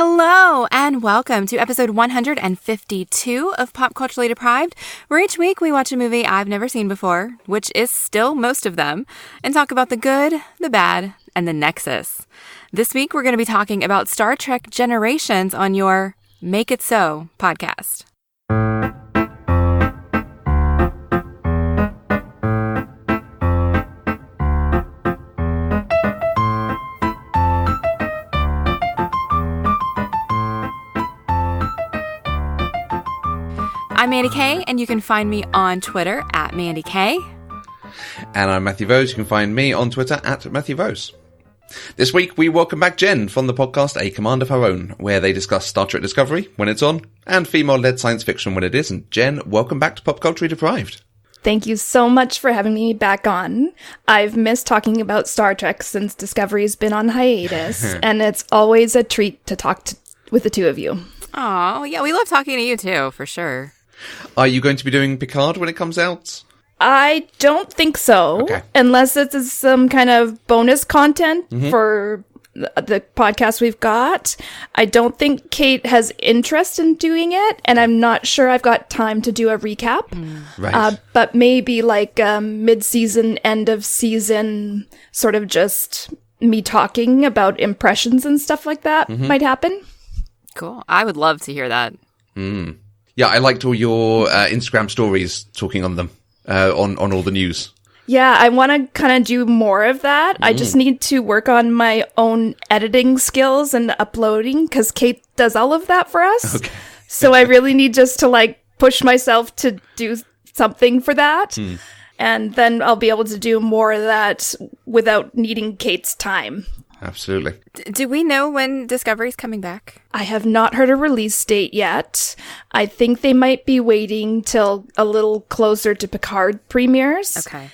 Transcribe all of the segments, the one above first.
Hello, and welcome to episode 152 of Pop Culturally Deprived, where each week we watch a movie I've never seen before, which is still most of them, and talk about the good, the bad, and the nexus. This week we're going to be talking about Star Trek Generations on your Make It So podcast. I'm Mandy Kay, and you can find me on Twitter at Mandy Kay. And I'm Matthew Vose. You can find me on Twitter at Matthew Vose. This week, we welcome back Jenn from the podcast A Command of Her Own, where they discuss Star Trek Discovery when it's on, and female-led science fiction when it isn't. Jenn, welcome back to Pop Culturally Deprived. Thank you so much for having me back on. I've missed talking about Star Trek since Discovery's been on hiatus, and it's always a treat to talk with the two of you. Oh, yeah, we love talking to you too, for sure. Are you going to be doing Picard when it comes out? I don't think so, unless it's some kind of bonus content for the podcast we've got. I don't think Kate has interest in doing it, and I'm not sure I've got time to do a recap. Right. But maybe like mid-season, end of season, sort of just me talking about impressions and stuff like that might happen. Cool. I would love to hear that. Yeah, I liked all your Instagram stories talking on them, on all the news. Yeah, I want to kind of do more of that. I just need to work on my own editing skills and uploading, because Kate does all of that for us. Okay. So I really need just to push myself to do something for that. And then I'll be able to do more of that without needing Kate's time. Absolutely. Do we know when Discovery's coming back? I have not heard a release date yet. I think they might be waiting till a little closer to Picard premieres. Okay.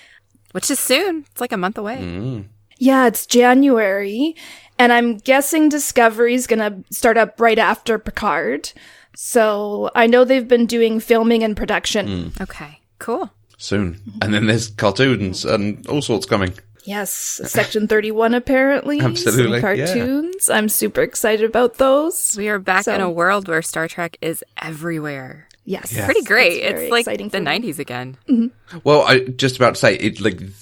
Which is soon. It's like a month away. Yeah, it's January. And I'm guessing Discovery's going to start up right after Picard. So I know they've been doing filming and production. Okay, cool. Soon. And then there's cartoons and all sorts coming. Yes, Section 31 apparently. Absolutely, some cartoons. Yeah. I'm super excited about those. We are back in a world where Star Trek is everywhere. Yes. It's pretty great. It's like the 90s again. Well, I just about to say,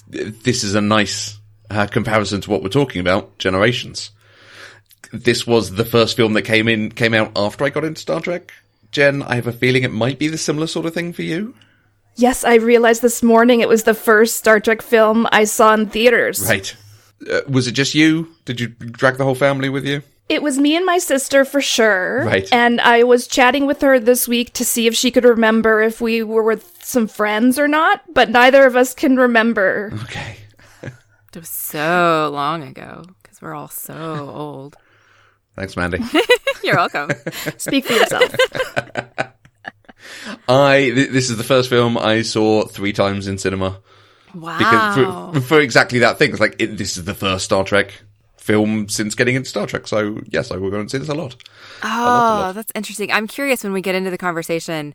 this is a nice comparison to what we're talking about, Generations. This was the first film that came out after I got into Star Trek. Jenn, I have a feeling it might be the similar sort of thing for you. Yes, I realized this morning it was the first Star Trek film I saw in theaters. Right. Was it just you? Did you drag the whole family with you? It was me and my sister for sure. Right. And I was chatting with her this week to see if she could remember if we were with some friends or not, but neither of us can remember. Okay. It was so long ago, because we're all so old. Thanks, Mandy. You're welcome. Speak for yourself. This is the first film I saw 3 times in cinema. Wow. Because for exactly that thing. It's like, this is the first Star Trek film since getting into Star Trek. So, yes, I will go and see this a lot. Oh, that's interesting. I'm curious when we get into the conversation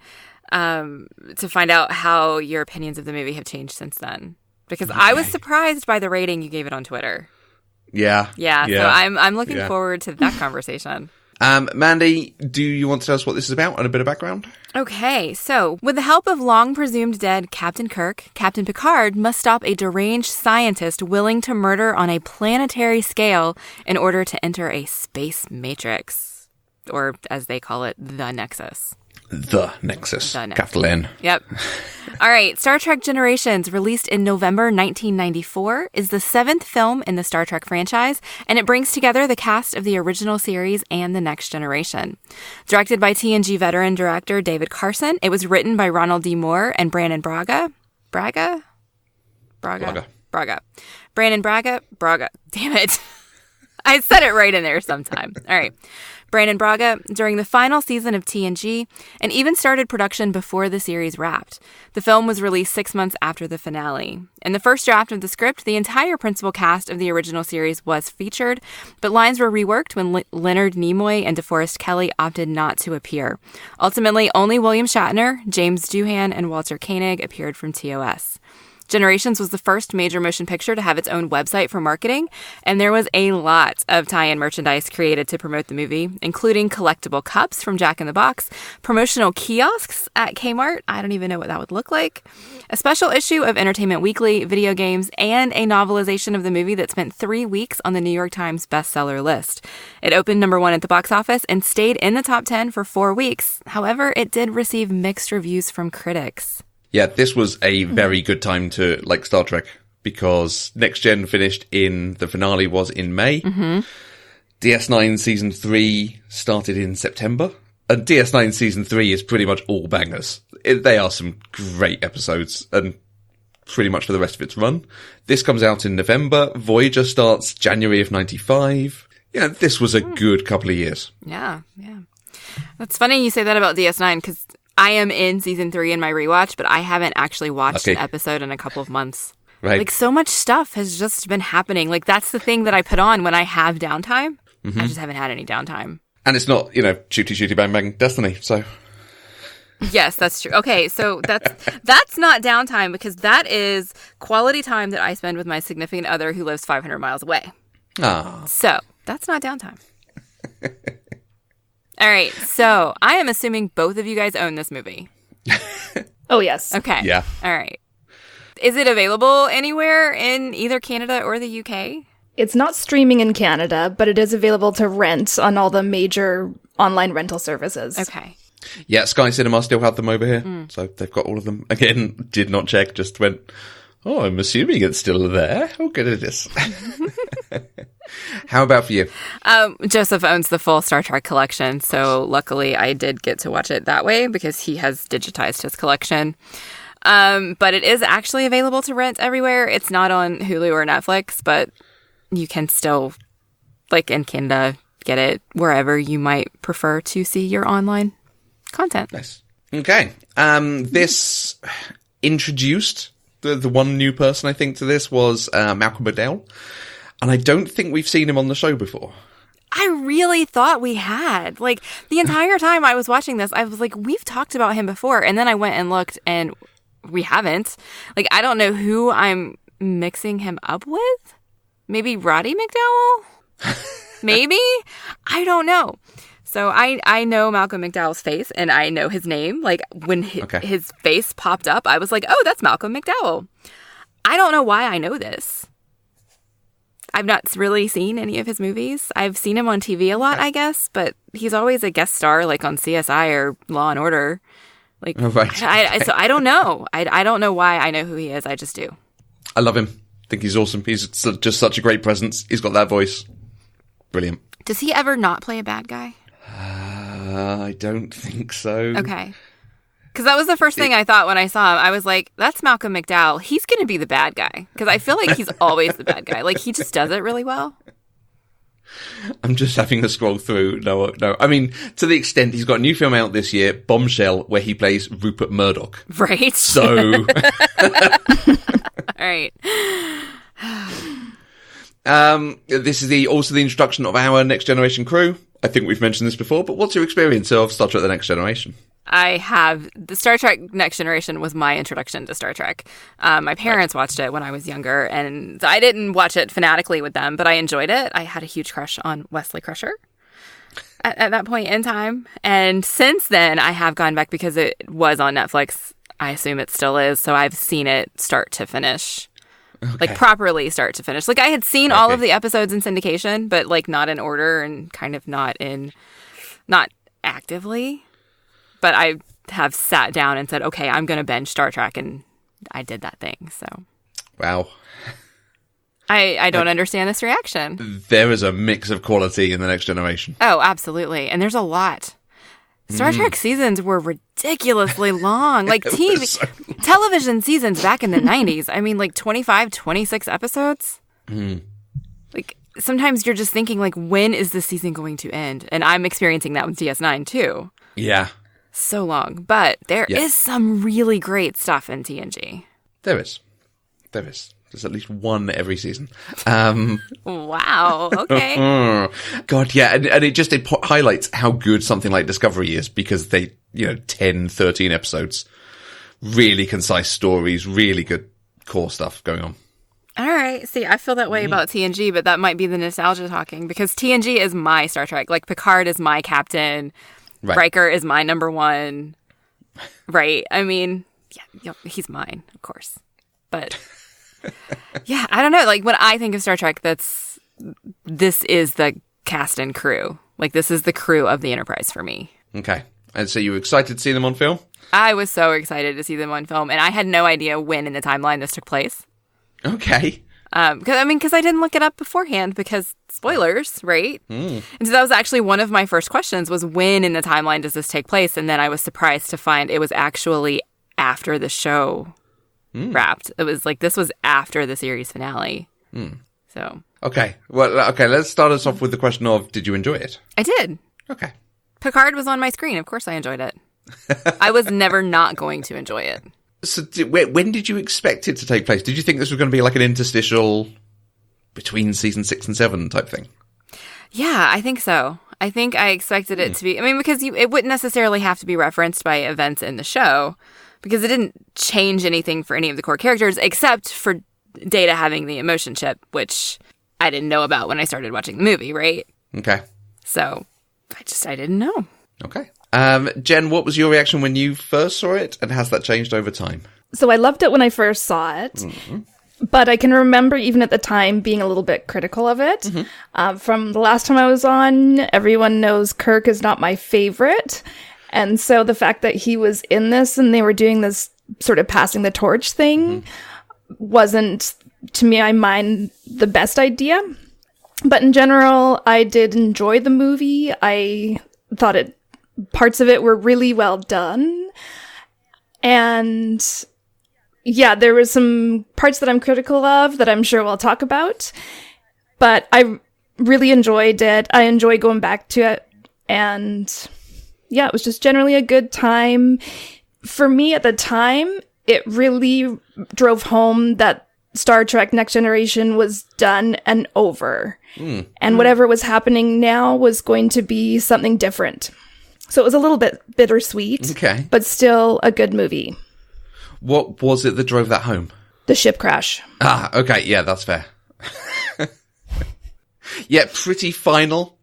to find out how your opinions of the movie have changed since then. Because I was surprised by the rating you gave it on Twitter. Yeah. So I'm looking forward to that conversation. Mandy, do you want to tell us what this is about and a bit of background? Okay, so with the help of long presumed dead Captain Kirk, Captain Picard must stop a deranged scientist willing to murder on a planetary scale in order to enter a space matrix, or as they call it, the Nexus. The Nexus. Capital N. Yep. All right. Star Trek Generations, released in November 1994, is the 7th film in the Star Trek franchise, and it brings together the cast of the original series and The Next Generation. Directed by TNG veteran director David Carson, it was written by Ronald D. Moore and Brannon Braga. Braga. Brannon Braga. Damn it. I said it right in there sometime. All right. Brannon Braga during the final season of TNG, and even started production before the series wrapped. The film was released 6 months after the finale. In the first draft of the script, the entire principal cast of the original series was featured, but lines were reworked when Leonard Nimoy and DeForest Kelley opted not to appear. Ultimately, only William Shatner, James Doohan, and Walter Koenig appeared from TOS. Generations was the first major motion picture to have its own website for marketing, and there was a lot of tie-in merchandise created to promote the movie, including collectible cups from Jack in the Box, promotional kiosks at Kmart, I don't even know what that would look like, a special issue of Entertainment Weekly, video games, and a novelization of the movie that spent 3 weeks on the New York Times bestseller list. It opened number 1 at the box office and stayed in the top 10 for 4 weeks. However, it did receive mixed reviews from critics. Yeah, this was a very good time to like Star Trek because Next Gen finished the finale was in May. Mm-hmm. DS9 Season 3 started in September. And DS9 Season 3 is pretty much all bangers. They are some great episodes and pretty much for the rest of its run. This comes out in November. Voyager starts January of 95. Yeah, this was a good couple of years. Yeah. That's funny you say that about DS9 because I am in season 3 in my rewatch, but I haven't actually watched an episode in a couple of months. Right. Like, so much stuff has just been happening. Like, that's the thing that I put on when I have downtime. I just haven't had any downtime. And it's not, shooty, bang, bang, Destiny, so... Yes, that's true. Okay, so that's not downtime because that is quality time that I spend with my significant other who lives 500 miles away. Ah. So, that's not downtime. All right, so I am assuming both of you guys own this movie. Oh, yes. Okay. Yeah. All right. Is it available anywhere in either Canada or the UK? It's not streaming in Canada, but it is available to rent on all the major online rental services. Okay. Yeah, Sky Cinema still have them over here, so they've got all of them. Again, did not check, just went, oh, I'm assuming it's still there. How good it is. How about for you? Joseph owns the full Star Trek collection, so luckily I did get to watch it that way because he has digitized his collection. But it is actually available to rent everywhere. It's not on Hulu or Netflix, but you can still, like in Canada, get it wherever you might prefer to see your online content. Nice. Okay. This introduced the one new person, I think, to this was Malcolm McDowell. And I don't think we've seen him on the show before. I really thought we had. Like, the entire time I was watching this, I was like, we've talked about him before. And then I went and looked, and we haven't. Like, I don't know who I'm mixing him up with. Maybe Roddy McDowell? Maybe? I don't know. So I know Malcolm McDowell's face, and I know his name. Like, when his face popped up, I was like, oh, that's Malcolm McDowell. I don't know why I know this. I've not really seen any of his movies. I've seen him on TV a lot, I guess, but he's always a guest star, like on CSI or Law and Order. Like, right. So I don't know. I don't know why I know who he is. I just do. I love him. I think he's awesome. He's just such a great presence. He's got that voice. Brilliant. Does he ever not play a bad guy? I don't think so. Okay. Because that was the first thing I thought when I saw him. I was like, that's Malcolm McDowell. He's going to be the bad guy. Because I feel like he's always the bad guy. Like, he just does it really well. I'm just having a scroll through. No. I mean, to the extent he's got a new film out this year, Bombshell, where he plays Rupert Murdoch. Right. So. All right. This is also the introduction of our Next Generation crew. I think we've mentioned this before, but what's your experience of Star Trek The Next Generation? The Star Trek Next Generation was my introduction to Star Trek. My parents watched it when I was younger, and I didn't watch it fanatically with them, but I enjoyed it. I had a huge crush on Wesley Crusher at that point in time. And since then, I have gone back because it was on Netflix. I assume it still is, so I've seen it start to finish. Okay. Like, properly start to finish. Like, I had seen all of the episodes in syndication, but, like, not in order and kind of not actively. But I have sat down and said, okay, I'm going to binge Star Trek, and I did that thing, so. Wow. I don't understand this reaction. There is a mix of quality in The Next Generation. Oh, absolutely. And there's a lot. Star Trek seasons were ridiculously long. Like, television seasons back in the 90s. I mean, like 25, 26 episodes. Like, sometimes you're just thinking, like, when is this season going to end? And I'm experiencing that with DS9, too. Yeah. So long. But there is some really great stuff in TNG. There is. There's at least one every season. Wow. Okay. God, yeah. And it highlights how good something like Discovery is because they, 10, 13 episodes, really concise stories, really good core stuff going on. All right. See, I feel that way about TNG, but that might be the nostalgia talking, because TNG is my Star Trek. Like, Picard is my captain. Right. Riker is my number one. Right. I mean, yeah, he's mine, of course. But yeah, I don't know. Like, when I think of Star Trek, this is the cast and crew. Like, this is the crew of the Enterprise for me. Okay. And so you were excited to see them on film? I was so excited to see them on film, and I had no idea when in the timeline this took place. Okay. Because I didn't look it up beforehand, because spoilers, right? And so that was actually one of my first questions, was when in the timeline does this take place? And then I was surprised to find it was actually after the show wrapped. It was like, this was after the series finale. So. Okay. Well, okay, let's start us off with the question of, did you enjoy it? I did. Okay. Picard was on my screen. Of course I enjoyed it. I was never not going to enjoy it. So when did you expect it to take place? Did you think this was going to be like an interstitial between season 6 and 7 type thing? Yeah, I think so. I think I expected it to be... I mean, because it wouldn't necessarily have to be referenced by events in the show, because it didn't change anything for any of the core characters, except for Data having the emotion chip, which I didn't know about when I started watching the movie, right? Okay. So, I didn't know. Okay. Jen, what was your reaction when you first saw it, and has that changed over time? So I loved it when I first saw it, but I can remember even at the time being a little bit critical of it. From the last time I was on, everyone knows Kirk is not my favorite. And so the fact that he was in this and they were doing this sort of passing the torch thing wasn't, to my mind, the best idea. But in general, I did enjoy the movie. I thought parts of it were really well done. And yeah, there was some parts that I'm critical of that I'm sure we'll talk about. But I really enjoyed it. I enjoy going back to it. And yeah, it was just generally a good time. For me at the time, it really drove home that Star Trek Next Generation was done and over. And whatever was happening now was going to be something different. So it was a little bit bittersweet, but still a good movie. What was it that drove that home? The ship crash. Ah, okay, yeah, that's fair. Yeah, pretty final.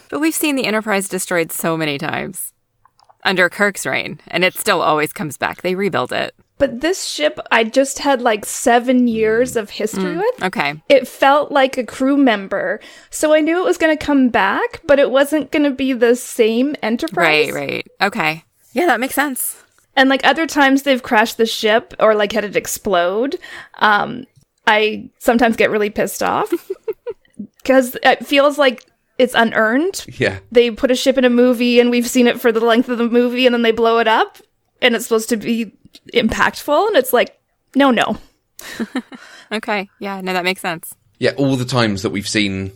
But we've seen the Enterprise destroyed so many times under Kirk's reign, and it still always comes back. They rebuild it. But this ship, I just had like 7 years of history with. Okay. It felt like a crew member. So I knew it was going to come back, but it wasn't going to be the same Enterprise. Right. Okay. Yeah, that makes sense. And like other times they've crashed the ship or like had it explode, I sometimes get really pissed off because it feels like it's unearned. Yeah. They put a ship in a movie and we've seen it for the length of the movie and then they blow it up and it's supposed to be impactful. And it's like, no. Okay. Yeah, no, that makes sense. Yeah, all the times that we've seen,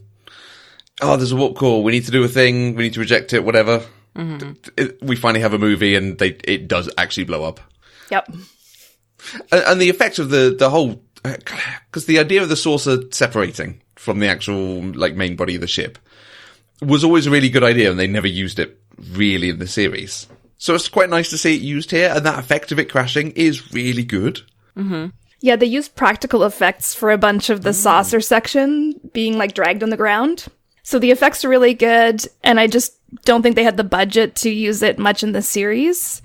there's a warp core, we need to do a thing, we need to reject it, whatever. We finally have a movie and it does actually blow up. Yep. And the effect of the whole, because the idea of the saucer separating from the actual like main body of the ship was always a really good idea, and they never used it really in the series. So it's quite nice to see it used here, and that effect of it crashing is really good. Yeah, they used practical effects for a bunch of the saucer section being like dragged on the ground. So the effects are really good, and I just don't think they had the budget to use it much in the series.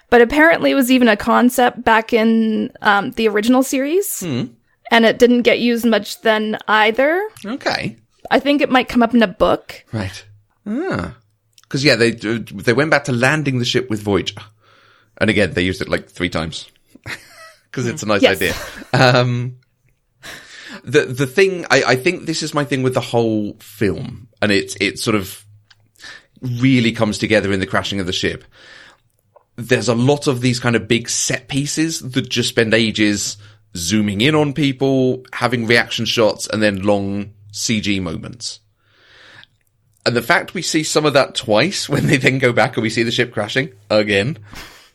But apparently it was even a concept back in the original series. And it didn't get used much then either. Okay. I think it might come up in a book. Right. Because, yeah, they went back to landing the ship with Voyager. And again, they used it like 3 times. Because it's a nice idea. The thing, I think this is my thing with the whole film. And it sort of really comes together in the crashing of the ship. There's a lot of these kind of big set pieces that just spend ages zooming in on people, having reaction shots, and then long CG moments. And the fact we see some of that twice when they then go back and we see the ship crashing again,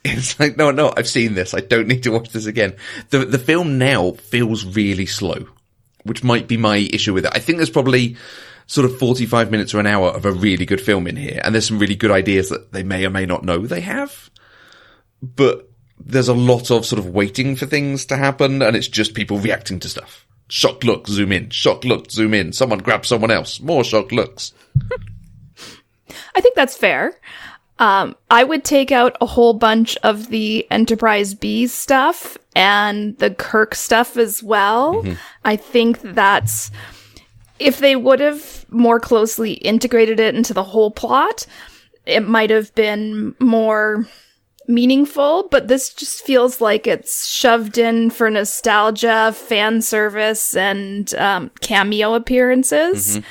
it's like, no, I've seen this. I don't need to watch this again. The film now feels really slow, which might be my issue with it. I think there's probably sort of 45 minutes or an hour of a really good film in here, and there's some really good ideas that they may or may not know they have. But there's a lot of sort of waiting for things to happen, and it's just people reacting to stuff. Shocked look, zoom in. Shocked look, zoom in. Someone grabs someone else. More shocked looks. I think that's fair. I would take out a whole bunch of the Enterprise B stuff and the Kirk stuff as well. Mm-hmm. I think that's... If they would have more closely integrated it into the whole plot, it might have been more meaningful, but this just feels like it's shoved in for nostalgia, fan service, and cameo appearances. Mm-hmm.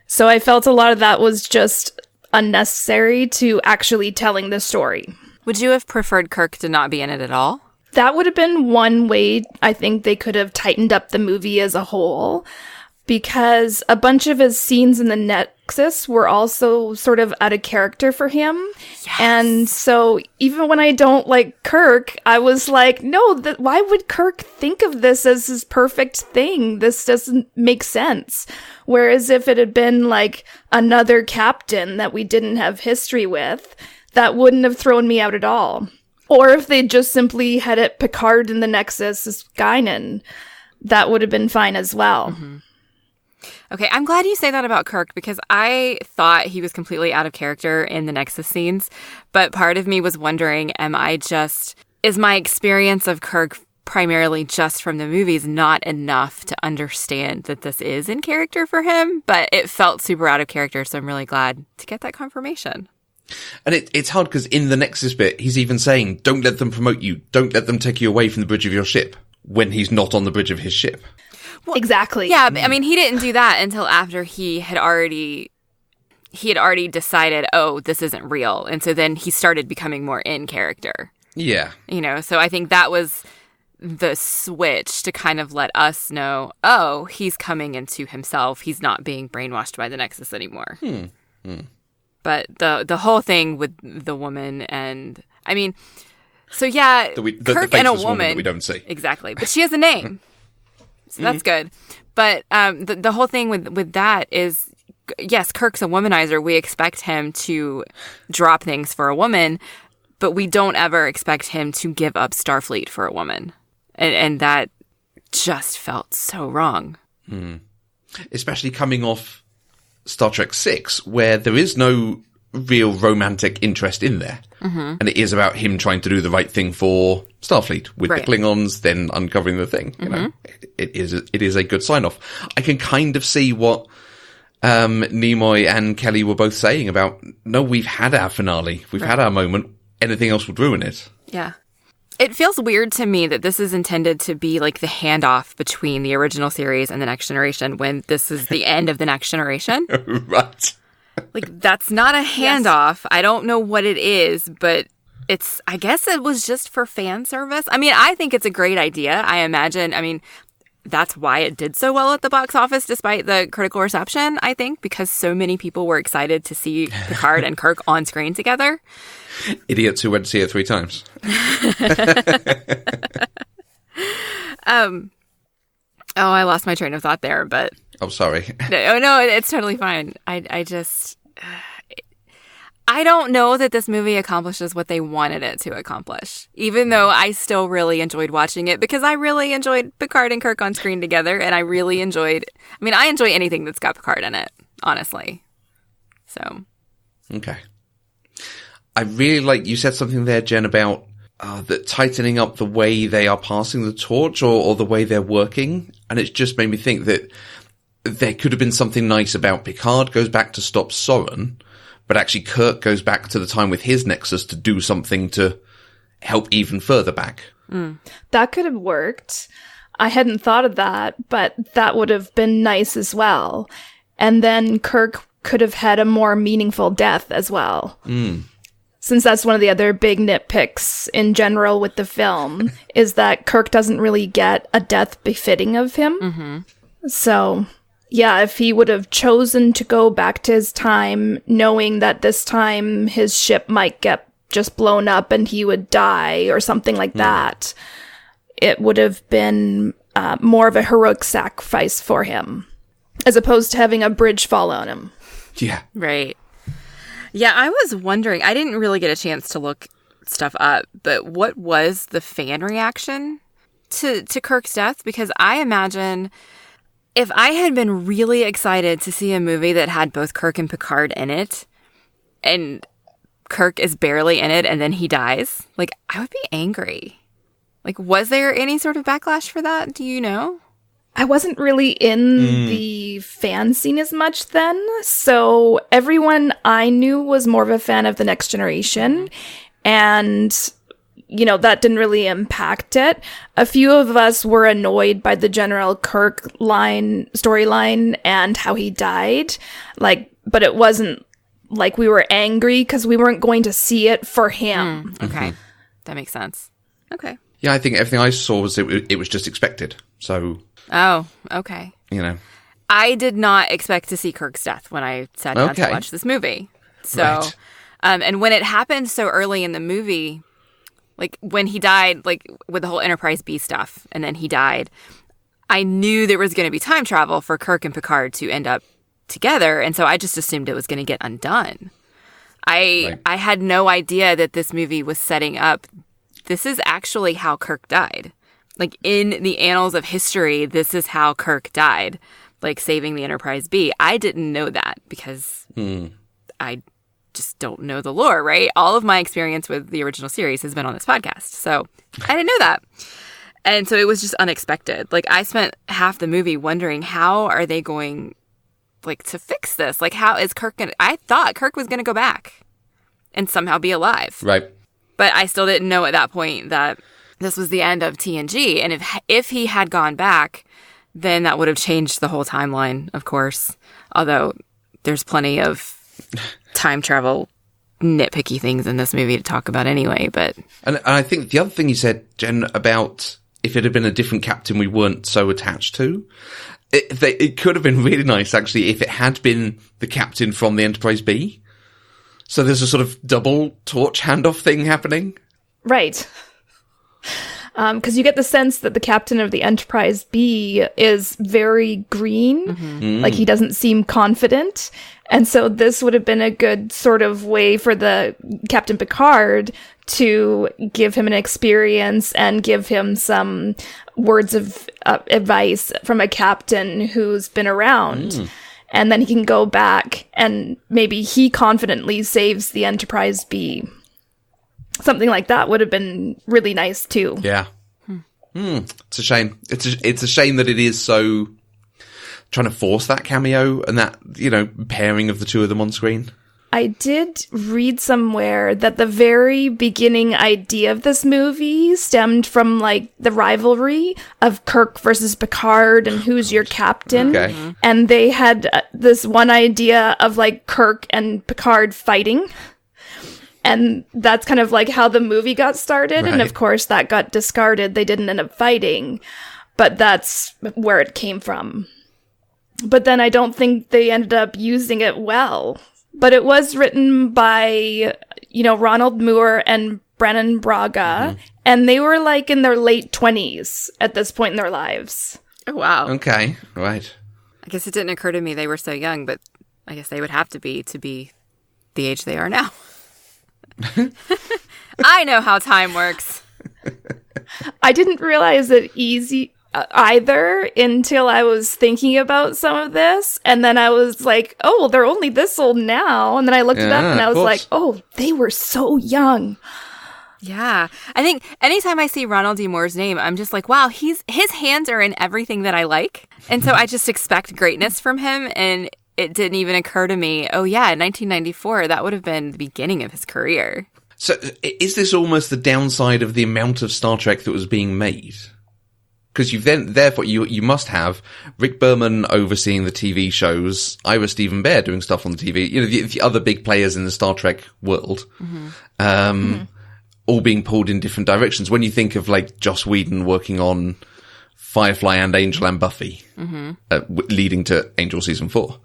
So I felt a lot of that was just unnecessary to actually telling the story. Would you have preferred Kirk to not be in it at all? That would have been one way I think they could have tightened up the movie as a whole, because a bunch of his scenes in the Nexus were also sort of out of character for him. Yes. And so even when I don't like Kirk, I was like, no, why would Kirk think of this as his perfect thing? This doesn't make sense. Whereas if it had been like another captain that we didn't have history with, that wouldn't have thrown me out at all. Or if they just simply had it Picard in the Nexus as Guinan, that would have been fine as well. Mm-hmm. Okay, I'm glad you say that about Kirk, because I thought he was completely out of character in the Nexus scenes, but part of me was wondering, is my experience of Kirk primarily just from the movies not enough to understand that this is in character for him? But it felt super out of character, so I'm really glad to get that confirmation. And it's hard because in the Nexus bit, he's even saying, don't let them promote you, don't let them take you away from the bridge of your ship, when he's not on the bridge of his ship. Well, exactly. Yeah, I mean, he didn't do that until after he had already decided, oh, this isn't real. And so then he started becoming more in character. Yeah. You know, so I think that was the switch to kind of let us know, oh, he's coming into himself. He's not being brainwashed by the Nexus anymore. But the whole thing with the woman and, I mean, so yeah, Kirk and a woman that we don't see. Exactly. But she has a name. So that's good. But the whole thing with that is, yes, Kirk's a womanizer. We expect him to drop things for a woman, but we don't ever expect him to give up Starfleet for a woman. And that just felt so wrong. Especially coming off Star Trek VI, where there is no real romantic interest in there. Mm-hmm. And it is about him trying to do the right thing for Starfleet with the Klingons, then uncovering the thing. You know, it is a good sign off. I can kind of see what Nimoy and Kelly were both saying about, no, we've had our finale. We've had our moment. Anything else would ruin it. Yeah. It feels weird to me that this is intended to be like the handoff between the original series and the Next Generation, when this is the end of the Next Generation. Right. Like, that's not a handoff. Yes. I don't know what it is, but I guess it was just for fan service. I mean, I think it's a great idea. I imagine, that's why it did so well at the box office, despite the critical reception, I think, because so many people were excited to see Picard and Kirk on screen together. Idiots who went to see it 3 times. I lost my train of thought there, but... Oh, sorry. No, it's totally fine. I don't know that this movie accomplishes what they wanted it to accomplish, even though I still really enjoyed watching it, because I really enjoyed Picard and Kirk on screen together, and I really enjoyed... I enjoy anything that's got Picard in it, honestly. So... Okay. I really like... You said something there, Jen, about that tightening up the way they are passing the torch or the way they're working, and it's just made me think that there could have been something nice about Picard goes back to stop Soren, but actually Kirk goes back to the time with his Nexus to do something to help even further back. That could have worked. I hadn't thought of that, but that would have been nice as well. And then Kirk could have had a more meaningful death as well. Since that's one of the other big nitpicks in general with the film, is that Kirk doesn't really get a death befitting of him. Mm-hmm. So... yeah, if he would have chosen to go back to his time, knowing that this time his ship might get just blown up and he would die or something like that, it would have been more of a heroic sacrifice for him, as opposed to having a bridge fall on him. Yeah. Right. Yeah, I was wondering, I didn't really get a chance to look stuff up, but what was the fan reaction to Kirk's death? Because I imagine if I had been really excited to see a movie that had both Kirk and Picard in it, and Kirk is barely in it, and then he dies, like, I would be angry. Like, was there any sort of backlash for that? Do you know? I wasn't really in the fan scene as much then, so everyone I knew was more of a fan of The Next Generation, and, you know, that didn't really impact it. A few of us were annoyed by the general Kirk storyline and how he died, like, but it wasn't like we were angry because we weren't going to see it for him. Okay, that makes sense. Okay. Yeah, I think everything I saw was it was just expected. So. Oh, okay. You know. I did not expect to see Kirk's death when I sat down to watch this movie. So, right. And when it happened so early in the movie, like when he died, like with the whole Enterprise B stuff, and then he died, I knew there was going to be time travel for Kirk and Picard to end up together, and so I just assumed it was going to get undone. I had no idea that this movie was setting up. This is actually how Kirk died. Like, in the annals of history, this is how Kirk died, like, saving the Enterprise B. I didn't know that because I just don't know the lore, right? All of my experience with the original series has been on this podcast, so I didn't know that. And so it was just unexpected. Like, I spent half the movie wondering, how are they going, like, to fix this? Like, how is Kirk going to... I thought Kirk was going to go back and somehow be alive. Right. But I still didn't know at that point that this was the end of TNG. And if he had gone back, then that would have changed the whole timeline, of course. Although there's plenty of time travel nitpicky things in this movie to talk about anyway. But and I think the other thing you said, Jen, about if it had been a different captain we weren't so attached to, it could have been really nice, actually, if it had been the captain from the Enterprise B. So there's a sort of double torch handoff thing happening. Right. Because you get the sense that the captain of the Enterprise B is very green. Like, he doesn't seem confident. And so this would have been a good sort of way for the Captain Picard to give him an experience and give him some words of advice from a captain who's been around. And then he can go back and maybe he confidently saves the Enterprise B. Something like that would have been really nice too. Yeah. It's a shame. It's a shame that it is so trying to force that cameo and that, you know, pairing of the two of them on screen. I did read somewhere that the very beginning idea of this movie stemmed from, like, the rivalry of Kirk versus Picard and who's your captain. Okay. And they had this one idea of, like, Kirk and Picard fighting. And that's kind of like how the movie got started. Right. And of course that got discarded. They didn't end up fighting, but that's where it came from. But then I don't think they ended up using it well. But it was written by, you know, Ronald Moore and Brannon Braga. And they were like in their late 20s at this point in their lives. oh, wow. Okay, right. I guess it didn't occur to me they were so young, but I guess they would have to be the age they are now. I know how time works. I didn't realize it either until I was thinking about some of this. And then I was like, oh, they're only this old now. And then I looked it up and I was like, oh, they were so young. Yeah. I think anytime I see Ronald D. Moore's name, I'm just like, wow, his hands are in everything that I like. And so I just expect greatness from him. And it didn't even occur to me, oh yeah, in 1994, that would have been the beginning of his career. So is this almost the downside of the amount of Star Trek that was being made? Because therefore you must have Rick Berman overseeing the TV shows, Ira Stephen Bear doing stuff on the TV, you know, the other big players in the Star Trek world, all being pulled in different directions. When you think of, like, Joss Whedon working on Firefly and Angel and Buffy, leading to Angel season 4,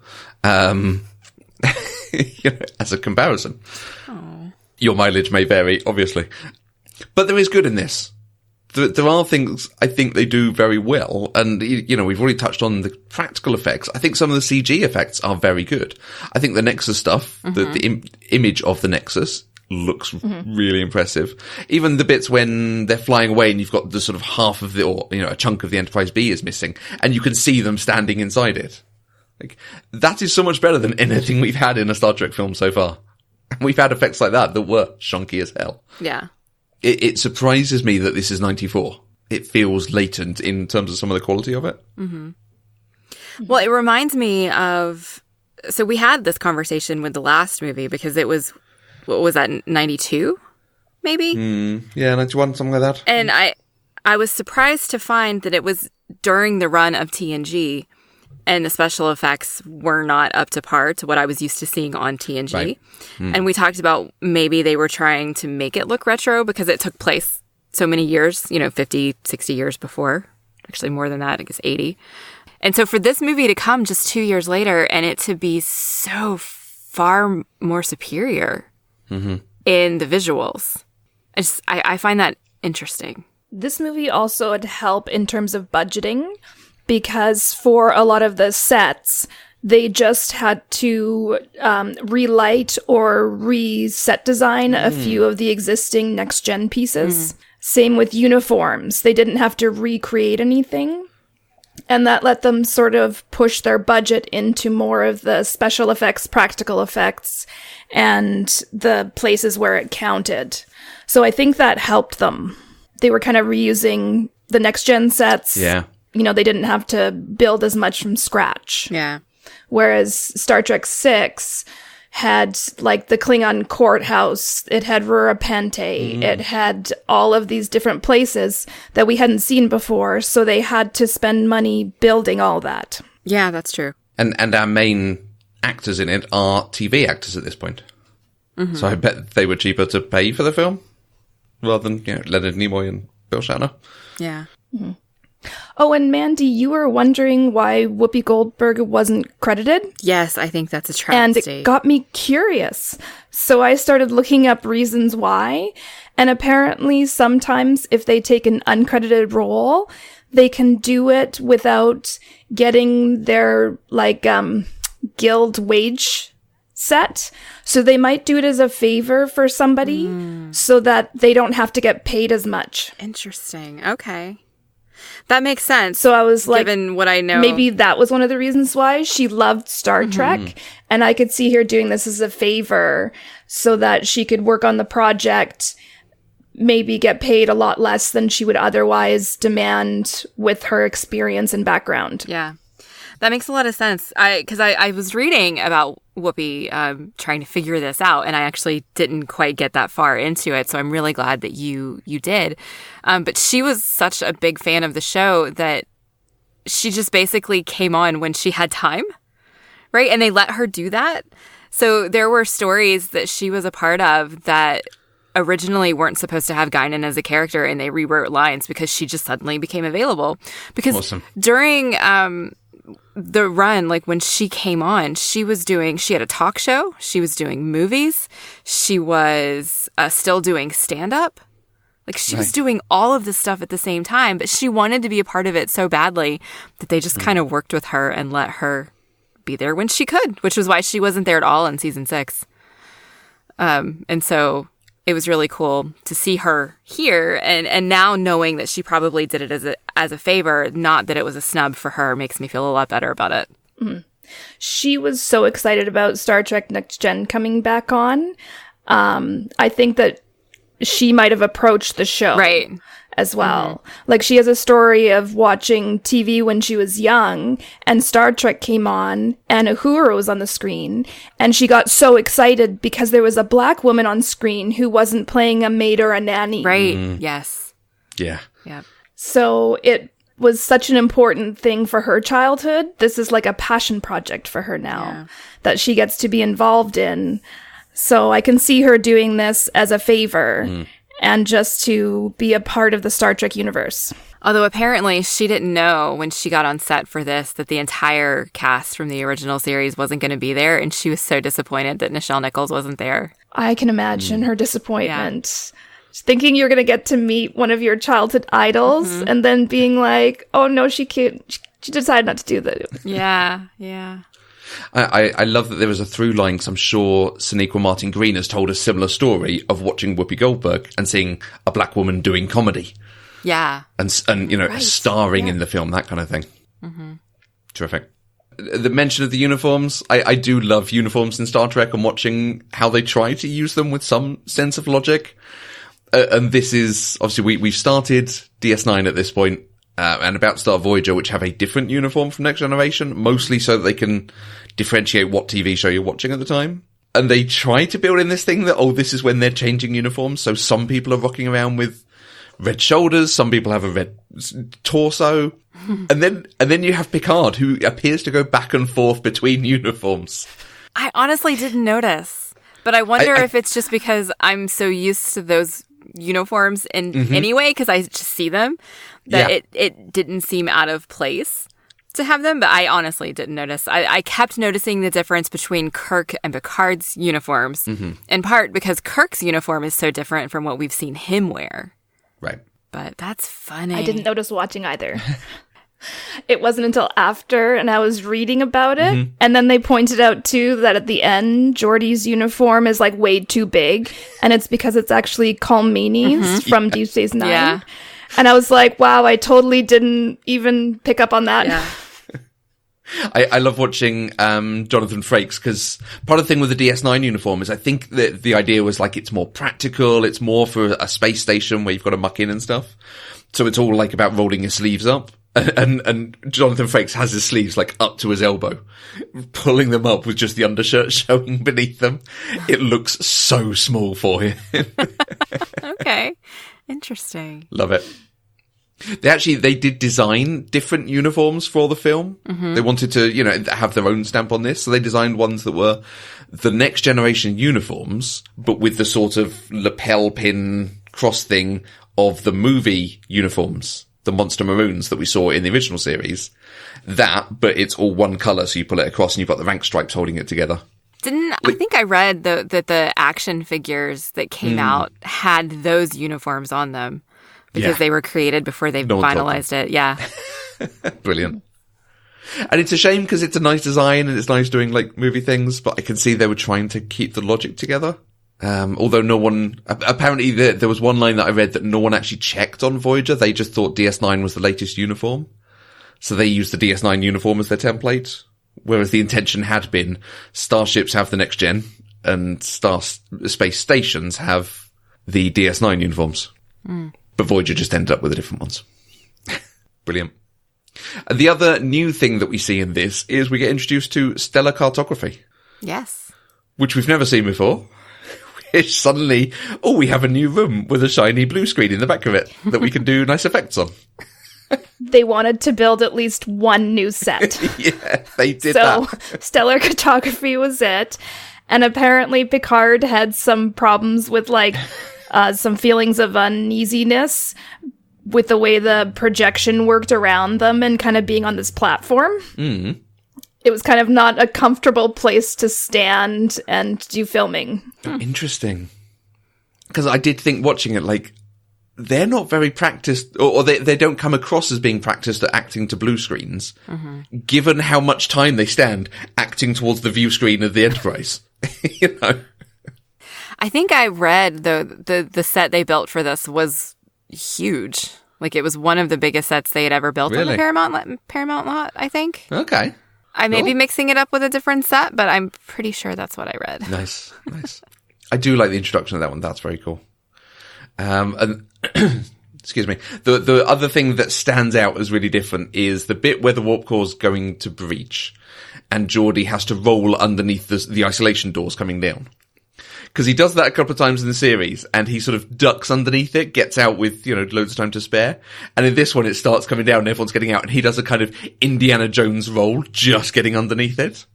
you know, as a comparison. Aww. Your mileage may vary, obviously, but there is good in this. There are things I think they do very well, and, you know, we've already touched on the practical effects. I think some of the CG effects are very good. I think the Nexus stuff, the image of the Nexus, looks really impressive. Even the bits when they're flying away and you've got the sort of half of a chunk of the Enterprise B is missing, and you can see them standing inside it. Like, that is so much better than anything we've had in a Star Trek film so far. We've had effects like that were shonky as hell. Yeah. It surprises me that this is 94. It feels latent in terms of some of the quality of it. Mm-hmm. Well, it reminds me of... So we had this conversation with the last movie because it was... What was that, 92, maybe? Yeah, 91, something like that. And I was surprised to find that it was during the run of TNG, and the special effects were not up to par to what I was used to seeing on TNG. Right. And we talked about maybe they were trying to make it look retro because it took place so many years, 50, 60 years before. Actually, more than that, I guess 80. And so for this movie to come just 2 years later and it to be so far more superior in the visuals. I find that interesting. This movie also would help in terms of budgeting because for a lot of the sets, they just had to relight or reset design a few of the existing next-gen pieces. Same with uniforms. They didn't have to recreate anything. And that let them sort of push their budget into more of the special effects, practical effects, and the places where it counted. So I think that helped them. They were kind of reusing the next-gen sets. Yeah. They didn't have to build as much from scratch. Yeah. Whereas Star Trek VI had, like, the Klingon courthouse, it had Rurapente, it had all of these different places that we hadn't seen before, so they had to spend money building all that. Yeah, that's true. And our main actors in it are TV actors at this point. So I bet they were cheaper to pay for the film, rather than, Leonard Nimoy and Bill Shatner. Yeah. Oh, and Mandy, you were wondering why Whoopi Goldberg wasn't credited? Yes, I think that's a travesty. And it got me curious. So I started looking up reasons why. And apparently sometimes if they take an uncredited role, they can do it without getting their, guild wage set. So they might do it as a favor for somebody so that they don't have to get paid as much. Interesting. Okay. That makes sense. So I was like, given what I know, maybe that was one of the reasons why she loved Star Trek. And I could see her doing this as a favor so that she could work on the project, maybe get paid a lot less than she would otherwise demand with her experience and background. Yeah. That makes a lot of sense. Because I was reading about Whoopi trying to figure this out, and I actually didn't quite get that far into it. So I'm really glad that you did. But she was such a big fan of the show that she just basically came on when she had time, right? And they let her do that. So there were stories that she was a part of that originally weren't supposed to have Guinan as a character, and they rewrote lines because she just suddenly became available. Because during the run, when she came on, she had a talk show, she was doing movies, she was still doing stand-up. She was doing all of this stuff at the same time, but she wanted to be a part of it so badly that they just kind of worked with her and let her be there when she could, which was why she wasn't there at all in season 6. And so it was really cool to see her here, and now knowing that she probably did it as a favor, not that it was a snub for her, makes me feel a lot better about it. She was so excited about Star Trek Next Gen coming back on. I think that she might have approached the show as well. She has a story of watching TV when she was young, and Star Trek came on, and Uhura was on the screen, and she got so excited because there was a black woman on screen who wasn't playing a maid or a nanny. Right. Yes. Yeah. Yeah. So it was such an important thing for her childhood. This is like a passion project for her now that she gets to be involved in. So I can see her doing this as a favor and just to be a part of the Star Trek universe. Although apparently she didn't know when she got on set for this that the entire cast from the original series wasn't going to be there, and she was so disappointed that Nichelle Nichols wasn't there. I can imagine her disappointment. Thinking you're going to get to meet one of your childhood idols and then being like, oh no, she decided not to do that. Yeah, yeah. I love that there is a through line, because I'm sure Sonequa Martin Green has told a similar story of watching Whoopi Goldberg and seeing a black woman doing comedy. Yeah. And starring in the film, that kind of thing. Mm-hmm. Terrific. The mention of the uniforms, I do love uniforms in Star Trek, and watching how they try to use them with some sense of logic. And this is, obviously, we've started DS9 at this point, and about to start Voyager, which have a different uniform from Next Generation, mostly so that they can differentiate what TV show you're watching at the time. And they try to build in this thing that, this is when they're changing uniforms. So some people are rocking around with red shoulders, some people have a red torso. And then you have Picard, who appears to go back and forth between uniforms. I honestly didn't notice, but I wonder if it's just because I'm so used to those uniforms anyway, because I just see them, that it didn't seem out of place to have them, but I honestly didn't notice. I kept noticing the difference between Kirk and Picard's uniforms, in part because Kirk's uniform is so different from what we've seen him wear. Right. But that's funny. I didn't notice watching either. It wasn't until after, and I was reading about it, and then they pointed out, too, that at the end, Geordi's uniform is, like, way too big, and it's because it's actually Colmeany's from Deep Space Nine. Yeah. And I was like, wow, I totally didn't even pick up on that. Yeah. I love watching Jonathan Frakes, because part of the thing with the DS9 uniform is I think that the idea was, like, it's more practical, it's more for a space station where you've got to muck in and stuff. So it's all, like, about rolling your sleeves up. And Jonathan Frakes has his sleeves, like, up to his elbow, pulling them up with just the undershirt showing beneath them. It looks so small for him. Okay. Interesting. Love it. They did design different uniforms for the film. They wanted to, have their own stamp on this. So they designed ones that were the Next Generation uniforms, but with the sort of lapel pin cross thing of the movie uniforms. The Monster Maroons that we saw in the original series. But it's all one colour, so you pull it across and you've got the rank stripes holding it together. I think I read that the action figures that came out had those uniforms on them because they were created before they finalized it. Yeah. Brilliant. And it's a shame because it's a nice design and it's nice doing, like, movie things, but I can see they were trying to keep the logic together. Although no one, apparently there was one line that I read that no one actually checked on Voyager. They just thought DS9 was the latest uniform. So they used the DS9 uniform as their template. Whereas the intention had been starships have the next gen and space stations have the DS9 uniforms. But Voyager just ended up with the different ones. Brilliant. And the other new thing that we see in this is we get introduced to stellar cartography. Yes. Which we've never seen before. Suddenly, we have a new room with a shiny blue screen in the back of it that we can do nice effects on. They wanted to build at least one new set. Yeah, they did that. So, stellar cartography was it. And apparently Picard had some problems with, like, some feelings of uneasiness with the way the projection worked around them and kind of being on this platform. Mm. It was kind of not a comfortable place to stand and do filming. Interesting. Because I did think watching it, like, they're not very practiced, or they don't come across as being practiced at acting to blue screens, given how much time they stand acting towards the view screen of the Enterprise. I think I read the set they built for this was huge. Like, it was one of the biggest sets they had ever built on the Paramount lot, I think. Okay. I may be mixing it up with a different set, but I'm pretty sure that's what I read. Nice. I do like the introduction of that one. That's very cool. And excuse me. The other thing that stands out as really different is the bit where the warp core's going to breach, and Geordi has to roll underneath the isolation doors coming down. Because he does that a couple of times in the series, and he sort of ducks underneath it, gets out with, loads of time to spare. And in this one, it starts coming down and everyone's getting out, and he does a kind of Indiana Jones roll, just getting underneath it.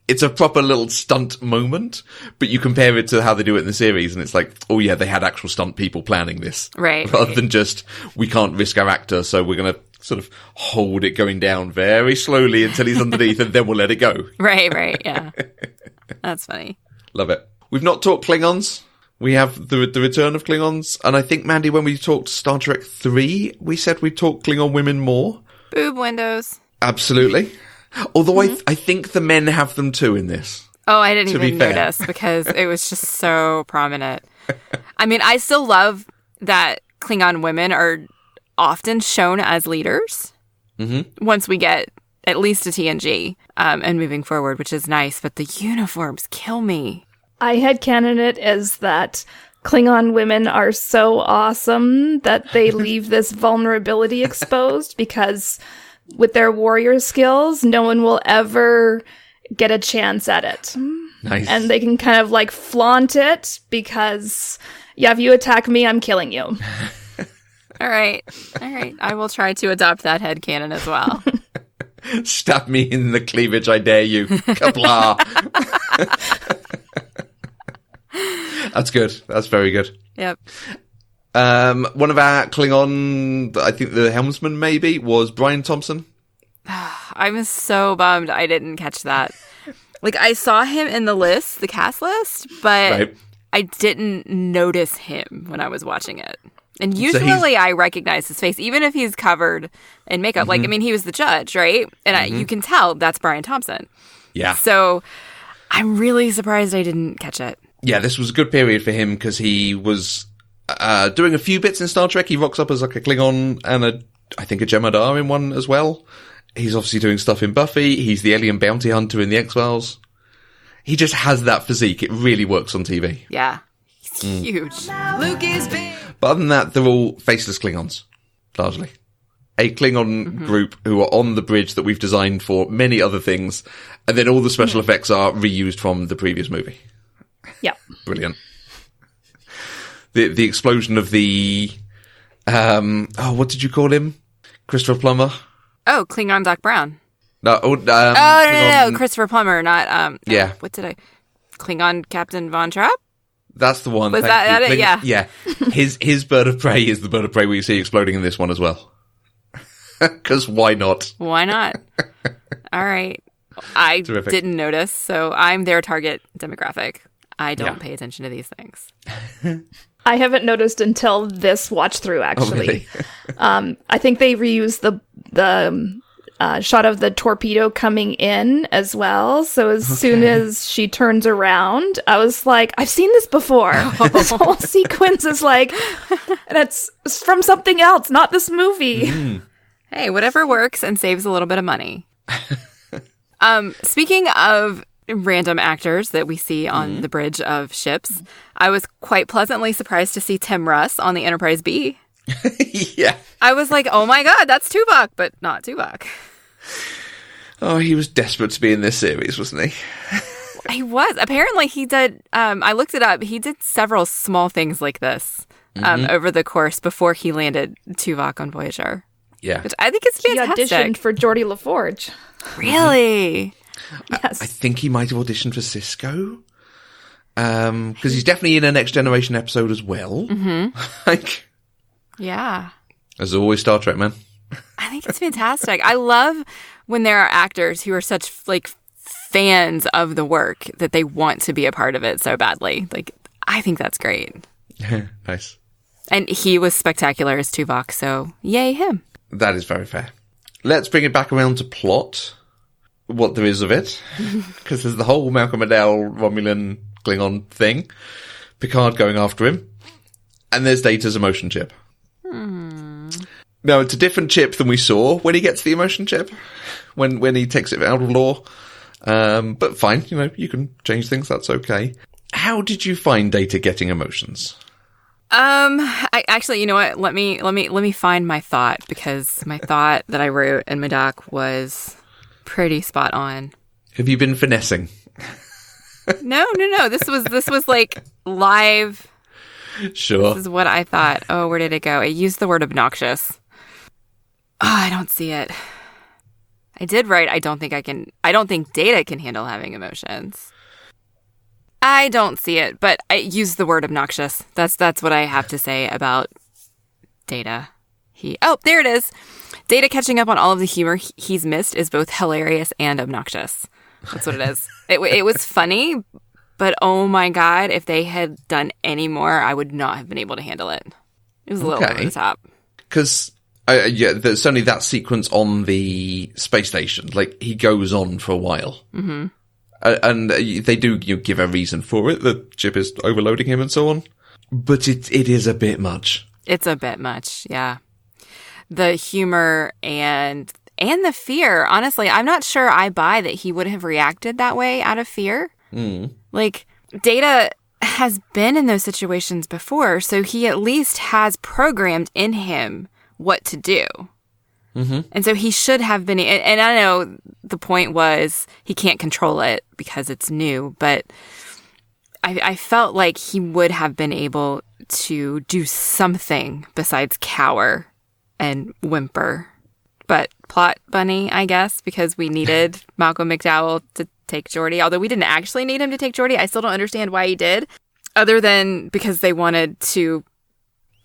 It's a proper little stunt moment, but you compare it to how they do it in the series, and it's like, oh yeah, they had actual stunt people planning this. Right. Rather than just, we can't risk our actor, so we're going to sort of hold it going down very slowly until he's underneath, and then we'll let it go. Right, yeah. That's funny. Love it. We've not talked Klingons. We have the return of Klingons. And I think, Mandy, when we talked Star Trek 3, we said we'd talk Klingon women more. Boob windows. Absolutely. Although I think the men have them too in this. Oh, I didn't even notice because it was just so prominent. I mean, I still love that Klingon women are often shown as leaders once we get at least to TNG and moving forward, which is nice. But the uniforms kill me. I had canon it as that Klingon women are so awesome that they leave this vulnerability exposed because with their warrior skills, no one will ever get a chance at it. Nice. And they can kind of like flaunt it because, yeah, if you attack me, I'm killing you. All right. I will try to adopt that headcanon as well. Stab me in the cleavage, I dare you. Kapla. That's good. That's very good. Yep. One of our Klingon, I think the helmsman maybe, was Brian Thompson. I was so bummed I didn't catch that. Like, I saw him in the cast list, but I didn't notice him when I was watching it. And usually I recognize his face, even if he's covered in makeup. Like, I mean, he was the judge, right? And you can tell that's Brian Thompson. Yeah. So I'm really surprised I didn't catch it. Yeah, this was a good period for him because he was doing a few bits in Star Trek. He rocks up as like a Klingon and I think a Jem'Hadar in one as well. He's obviously doing stuff in Buffy. He's the alien bounty hunter in the X-Files. He just has that physique. It really works on TV. Yeah. He's huge. Luke is big. But other than that, they're all faceless Klingons, largely. A Klingon group who are on the bridge that we've designed for many other things. And then all the special effects are reused from the previous movie. Yeah. Brilliant. The explosion of the, what did you call him? Christopher Plummer? Oh, Klingon Doc Brown. No, no, Christopher Plummer, not, yeah. What did I, Klingon Captain Von Trapp? That's the one. Was that it? Yeah. Yeah. His bird of prey is the bird of prey we see exploding in this one as well. Because why not? Why not? All right. I didn't notice, so I'm their target demographic. I don't pay attention to these things. I haven't noticed until this watch through, actually. Oh, really? I think they reused the shot of the torpedo coming in as well. So as soon as she turns around, I was like, I've seen this before. This whole sequence is like, and it's from something else, not this movie. Hey, whatever works and saves a little bit of money. Speaking of random actors that we see on the bridge of ships, I was quite pleasantly surprised to see Tim Russ on the Enterprise B. Yeah. I was like, oh my god, that's Tuvok, but not Tuvok. Oh, he was desperate to be in this series, wasn't he? He was. Apparently he did, I looked it up, he did several small things like this over the course before he landed Tuvok on Voyager. Yeah. Which I think is fantastic. He auditioned for Geordie LaForge. Really? Yes. I think he might have auditioned for Cisco. Because he's definitely in a Next Generation episode as well. Like, yeah. as always, Star Trek, man. I think it's fantastic. I love when there are actors who are such like fans of the work that they want to be a part of it so badly. Like, I think that's great. Nice. And he was spectacular as Tuvok, so yay him. That is very fair. Let's bring it back around to plot. What there is of it. Because there's the whole Malcolm Adele, Romulan, Klingon thing. Picard going after him. And there's Data's emotion chip. Now, it's a different chip than we saw when he gets the emotion chip. When he takes it out of lore. But fine, you can change things, that's okay. How did you find Data getting emotions? I actually, you know what? Let me find my thought, because my thought that I wrote in my doc was pretty spot on. Have you been finessing? No. This was like live. Sure. This is what I thought. Oh, where did it go? I used the word obnoxious. Oh, I don't see it. I did write, I don't think Data can handle having emotions. I don't see it, but I used the word obnoxious. That's what I have to say about Data. There it is. Data catching up on all of the humor he's missed is both hilarious and obnoxious. That's what it is. It was funny, but oh my god, if they had done any more, I would not have been able to handle it. It was a little over the top. Because Yeah, there's only that sequence on the space station. Like, he goes on for a while. Mm-hmm. And they do give a reason for it. The ship is overloading him and so on. But it is a bit much. It's a bit much, yeah. The humor and the fear, honestly, I'm not sure I buy that he would have reacted that way out of fear. Like, Data has been in those situations before, so he at least has programmed in him what to do. Mm-hmm. And so he should have been, and I know the point was he can't control it because it's new, but I felt like he would have been able to do something besides cower and whimper. But plot bunny, I guess, because we needed Malcolm McDowell to take Geordi. Although we didn't actually need him to take Geordi, I still don't understand why he did. Other than because they wanted to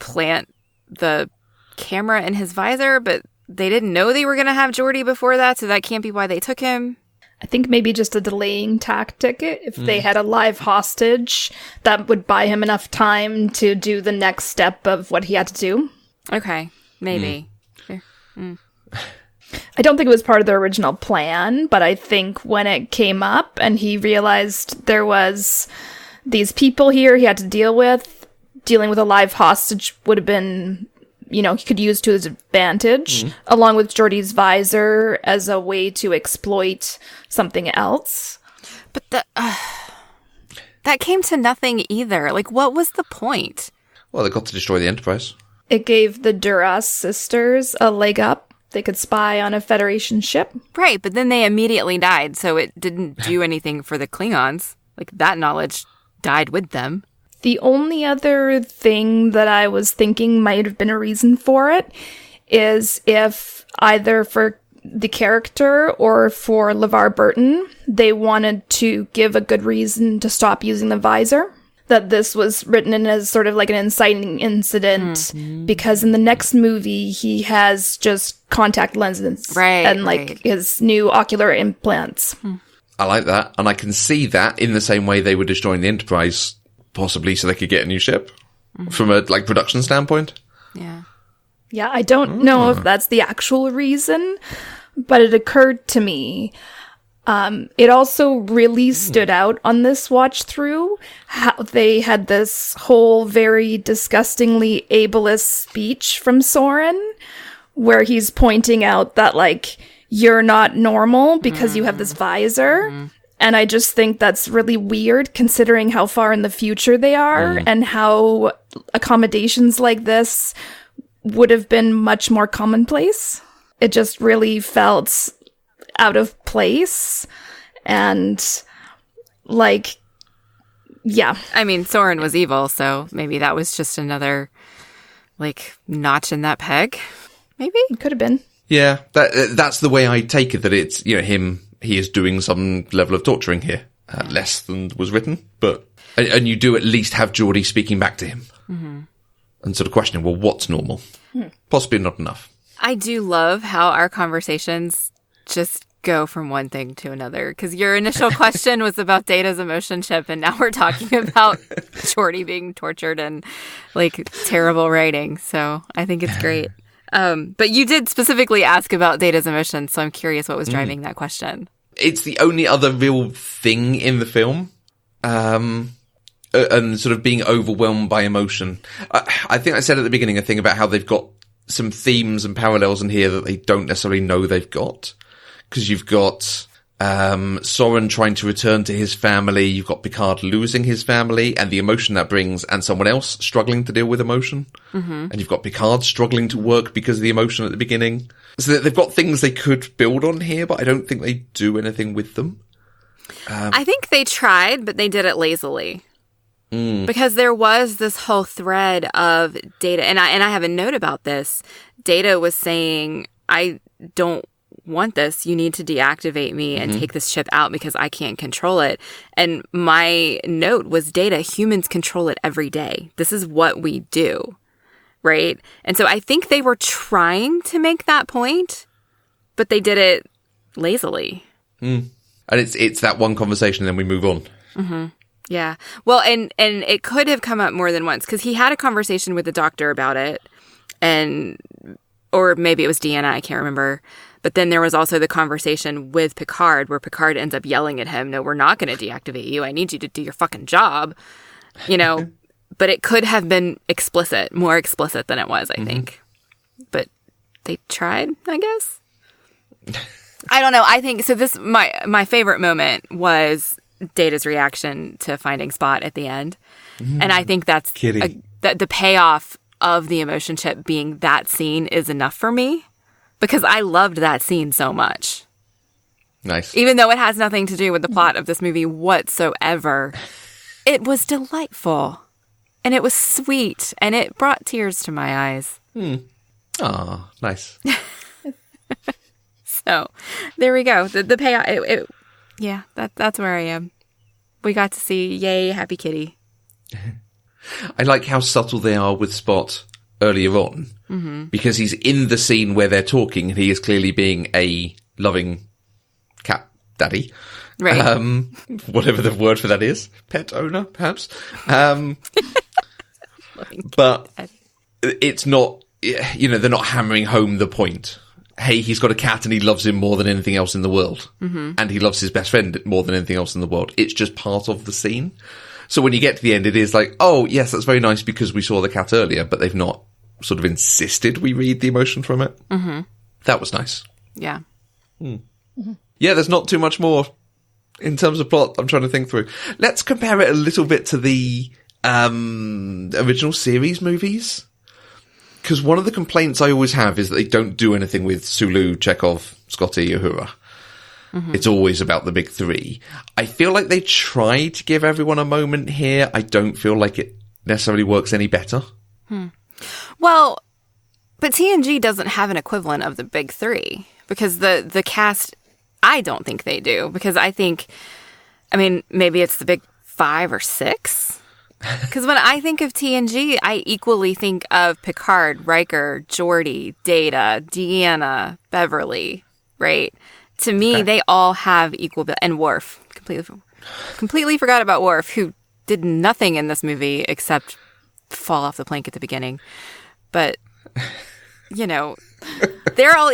plant the camera in his visor, but they didn't know they were going to have Geordi before that, so that can't be why they took him. I think maybe just a delaying tactic. If they had a live hostage, that would buy him enough time to do the next step of what he had to do. Okay, maybe. I don't think it was part of the original plan, but I think when it came up and he realized there was these people here he had to deal with, dealing with a live hostage would have been, he could use to his advantage, along with Geordi's visor as a way to exploit something else. But that came to nothing either. Like, what was the point? Well, they got to destroy the Enterprise. It gave the Duras sisters a leg up. They could spy on a Federation ship. Right, but then they immediately died, so it didn't do anything for the Klingons. Like, that knowledge died with them. The only other thing that I was thinking might have been a reason for it is if either for the character or for LeVar Burton, they wanted to give a good reason to stop using the visor. That this was written in as sort of like an inciting incident because in the next movie he has just contact lenses and his new ocular implants. I like that, and I can see that in the same way they were destroying the Enterprise, possibly so they could get a new ship from a production standpoint. Yeah, I don't know if that's the actual reason, but it occurred to me. It also really stood out on this watch through how they had this whole very disgustingly ableist speech from Soren where he's pointing out that, like, you're not normal because you have this visor. And I just think that's really weird considering how far in the future they are and how accommodations like this would have been much more commonplace. It just really felt out of place and I mean, Soren was evil, so maybe that was just another notch in that peg. Maybe it could have been. Yeah, that's the way I take it, that it's he is doing some level of torturing here, less than was written, but and you do at least have Geordi speaking back to him and sort of questioning, well, what's normal? Possibly not enough. I do love how our conversations just go from one thing to another, because your initial question was about Data's emotion chip, and now we're talking about Geordi being tortured and terrible writing. So I think it's great. But you did specifically ask about Data's emotions, so I'm curious what was driving that question. It's the only other real thing in the film, and sort of being overwhelmed by emotion. I think I said at the beginning a thing about how they've got some themes and parallels in here that they don't necessarily know they've got. Because you've got Soren trying to return to his family, you've got Picard losing his family and the emotion that brings, and someone else struggling to deal with emotion. And you've got Picard struggling to work because of the emotion at the beginning. So they've got things they could build on here, but I don't think they do anything with them. I think they tried, but they did it lazily. Because there was this whole thread of Data, and I have a note about this. Data was saying, I don't want this. You need to deactivate me and take this chip out because I can't control it. And my note was, Data, humans control it every day. This is what we do. Right? And so I think they were trying to make that point, but they did it lazily. And it's that one conversation and then we move on. Yeah. Well, and it could have come up more than once because he had a conversation with the doctor about it, and or maybe it was Deanna, I can't remember. But then there was also the conversation with Picard where Picard ends up yelling at him, no, we're not going to deactivate you. I need you to do your fucking job. You know, but it could have been explicit, more explicit than it was, I think. But they tried, I guess. I don't know. I think, so this, my favorite moment was Data's reaction to finding Spot at the end. And I think that's, the payoff of the emotion chip being that scene is enough for me. Because I loved that scene so much. Nice. Even though it has nothing to do with the plot of this movie whatsoever, it was delightful. And it was sweet. And it brought tears to my eyes. Aw, nice. So, there we go. The payoff. Yeah, that's where I am. We got to see, yay, Happy Kitty. I like how subtle they are with Spot earlier on. Because he's in the scene where they're talking and he is clearly being a loving cat daddy. Right. Whatever the word for that is. Pet owner, perhaps. But it's not, you know, they're not hammering home the point. Hey, he's got a cat and he loves him more than anything else in the world. And he loves his best friend more than anything else in the world. It's just part of the scene. So when you get to the end, it is like, oh, yes, that's very nice because we saw the cat earlier, but they've not sort of insisted we read the emotion from it. That was nice. Yeah. Yeah, there's not too much more in terms of plot I'm trying to think through. Let's compare it a little bit to the original series movies. Because one of the complaints I always have is that they don't do anything with Sulu, Chekhov, Scotty, Uhura. It's always about the big three. I feel like they try to give everyone a moment here. I don't feel like it necessarily works any better. Well, but TNG doesn't have an equivalent of the big three because the cast, I don't think they do because I think, I mean, maybe it's the big 5 or 6. Because when I think of TNG, I equally think of Picard, Riker, Geordi, Data, Deanna, Beverly, right? To me, they all have equal, and Worf. Completely forgot about Worf, who did nothing in this movie except fall off the plank at the beginning. But, you know, they're all...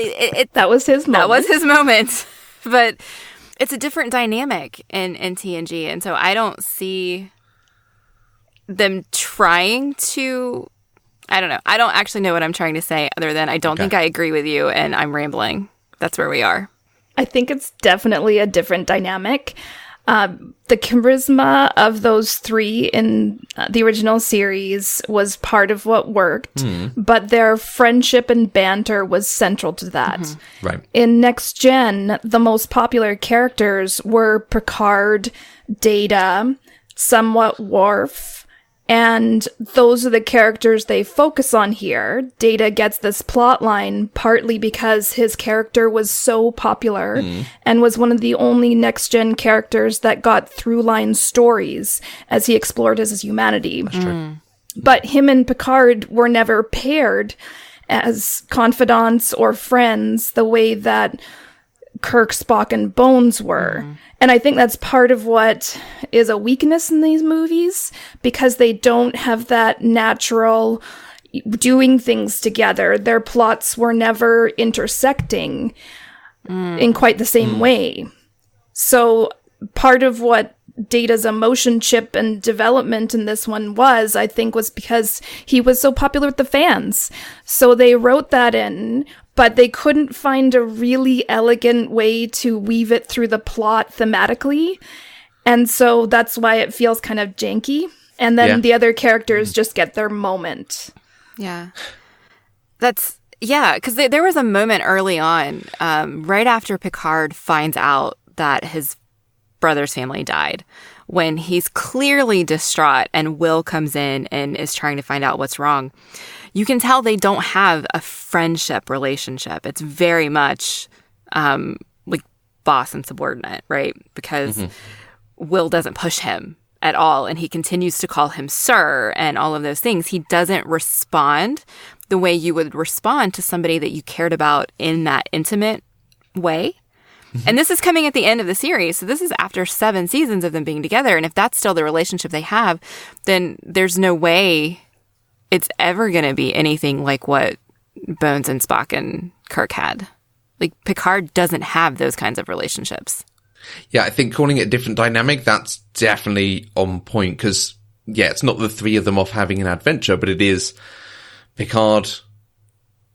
that was his moment. That was his moment. But it's a different dynamic in TNG. And so I don't see them trying to... I don't know. I don't actually know what I'm trying to say other than I don't think I agree with you and I'm rambling. That's where we are. I think it's definitely a different dynamic. The charisma of those three in the original series was part of what worked, but their friendship and banter was central to that. Right. In Next Gen, the most popular characters were Picard, Data, somewhat Worf, and those are the characters they focus on here. Data gets this plot line partly because his character was so popular and was one of the only next-gen characters that got through-line stories as he explored his humanity. That's true. But him and Picard were never paired as confidants or friends the way that Kirk, Spock, and Bones were. And I think that's part of what is a weakness in these movies, because they don't have that natural doing things together. Their plots were never intersecting in quite the same way. So part of what Data's emotion chip and development in this one was, I think, was because he was so popular with the fans. So they wrote that in, but they couldn't find a really elegant way to weave it through the plot thematically. And so that's why it feels kind of janky. And then the other characters just get their moment. Yeah. Because there was a moment early on, right after Picard finds out that his brother's family died, when he's clearly distraught and Will comes in and is trying to find out what's wrong. You can tell they don't have a friendship relationship. It's very much like boss and subordinate, right? Because Will doesn't push him at all, and he continues to call him sir and all of those things. He doesn't respond the way you would respond to somebody that you cared about in that intimate way. And this is coming at the end of the series. So this is after 7 seasons of them being together. And if that's still the relationship they have, then there's no way it's ever going to be anything like what Bones and Spock and Kirk had. Like, Picard doesn't have those kinds of relationships. Yeah, I think calling it a different dynamic, that's definitely on point, because, yeah, it's not the three of them off having an adventure, but it is Picard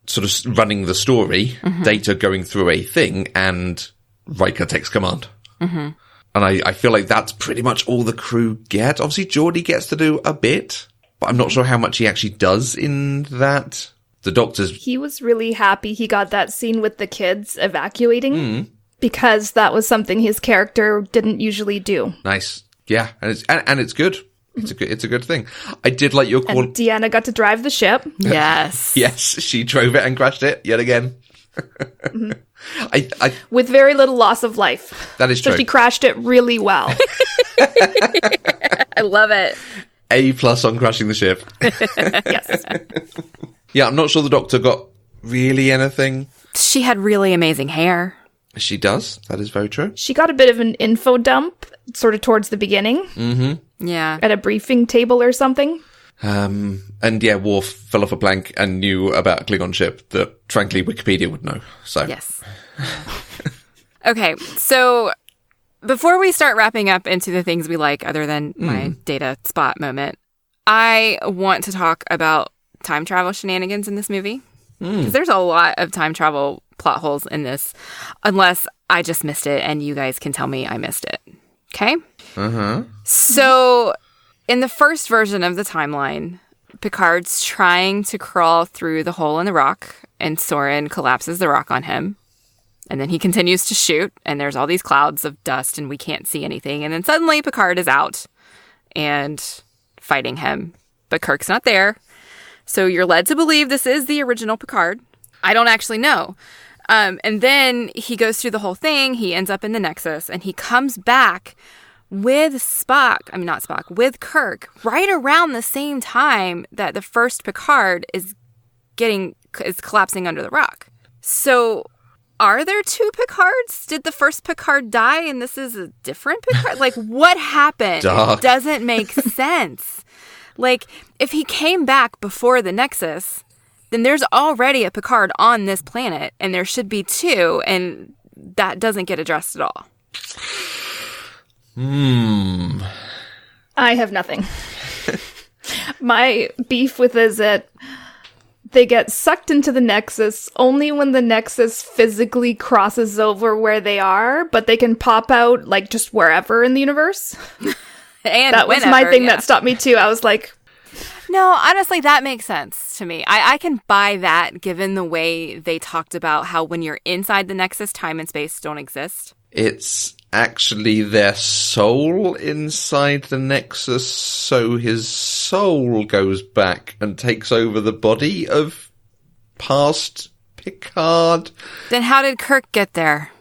sort of running the story, Data going through a thing, and Riker takes command. And I feel like that's pretty much all the crew get. Obviously, Geordi gets to do a bit, but I'm not sure how much he actually does in that. The Doctor's... He was really happy he got that scene with the kids evacuating, because that was something his character didn't usually do. Nice. Yeah, and it's good. It's a good thing. I did like your call. And Deanna got to drive the ship. Yes. Yes, she drove it and crashed it yet again. I With very little loss of life. That is true. So she crashed it really well. I love it. A+ on crashing the ship. Yes. Yeah, I'm not sure the Doctor got really anything. She had really amazing hair. She does. That is very true. She got a bit of an info dump sort of towards the beginning. Yeah. At a briefing table or something. And yeah, Worf fell off a plank and knew about a Klingon ship that, frankly, Wikipedia would know. So Yes. Okay, so before we start wrapping up into the things we like, other than my Data spot moment, I want to talk about time travel shenanigans in this movie. Because there's a lot of time travel plot holes in this, unless I just missed it and you guys can tell me I missed it. Okay? So, in the first version of the timeline, Picard's trying to crawl through the hole in the rock, and Soren collapses the rock on him. And then he continues to shoot, and there's all these clouds of dust, and we can't see anything. And then suddenly Picard is out and fighting him. But Kirk's not there. So you're led to believe this is the original Picard. I don't actually know. And then he goes through the whole thing. He ends up in the Nexus, and he comes back with with Kirk, right around the same time that the first Picard is collapsing under the rock. So are there two Picards? Did the first Picard die and this is a different Picard? Like, what happened? Dark. It doesn't make sense. Like, if he came back before the Nexus, then there's already a Picard on this planet, and there should be two, and that doesn't get addressed at all. I have nothing. My beef with is that they get sucked into the Nexus only when the Nexus physically crosses over where they are, but they can pop out, like, just wherever in the universe. And that was my thing that stopped me too. I was like, no, honestly, that makes sense to me. I can buy that given the way they talked about how when you're inside the Nexus, time and space don't exist. It's actually their soul inside the Nexus, so his soul goes back and takes over the body of past Picard. Then how did Kirk get there?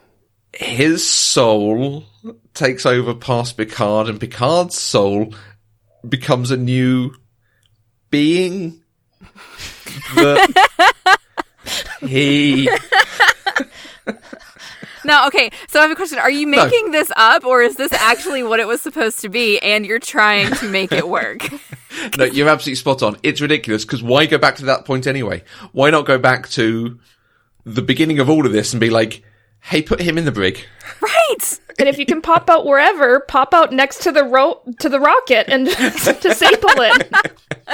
His soul takes over past Picard, and Picard's soul becomes a new being that he... No, okay, so I have a question. Are you making this up, or is this actually what it was supposed to be, and you're trying to make it work? No, you're absolutely spot on. It's ridiculous, because why go back to that point anyway? Why not go back to the beginning of all of this and be like, hey, put him in the brig. Right! and if you can pop out wherever, pop out next to the rocket and disable it.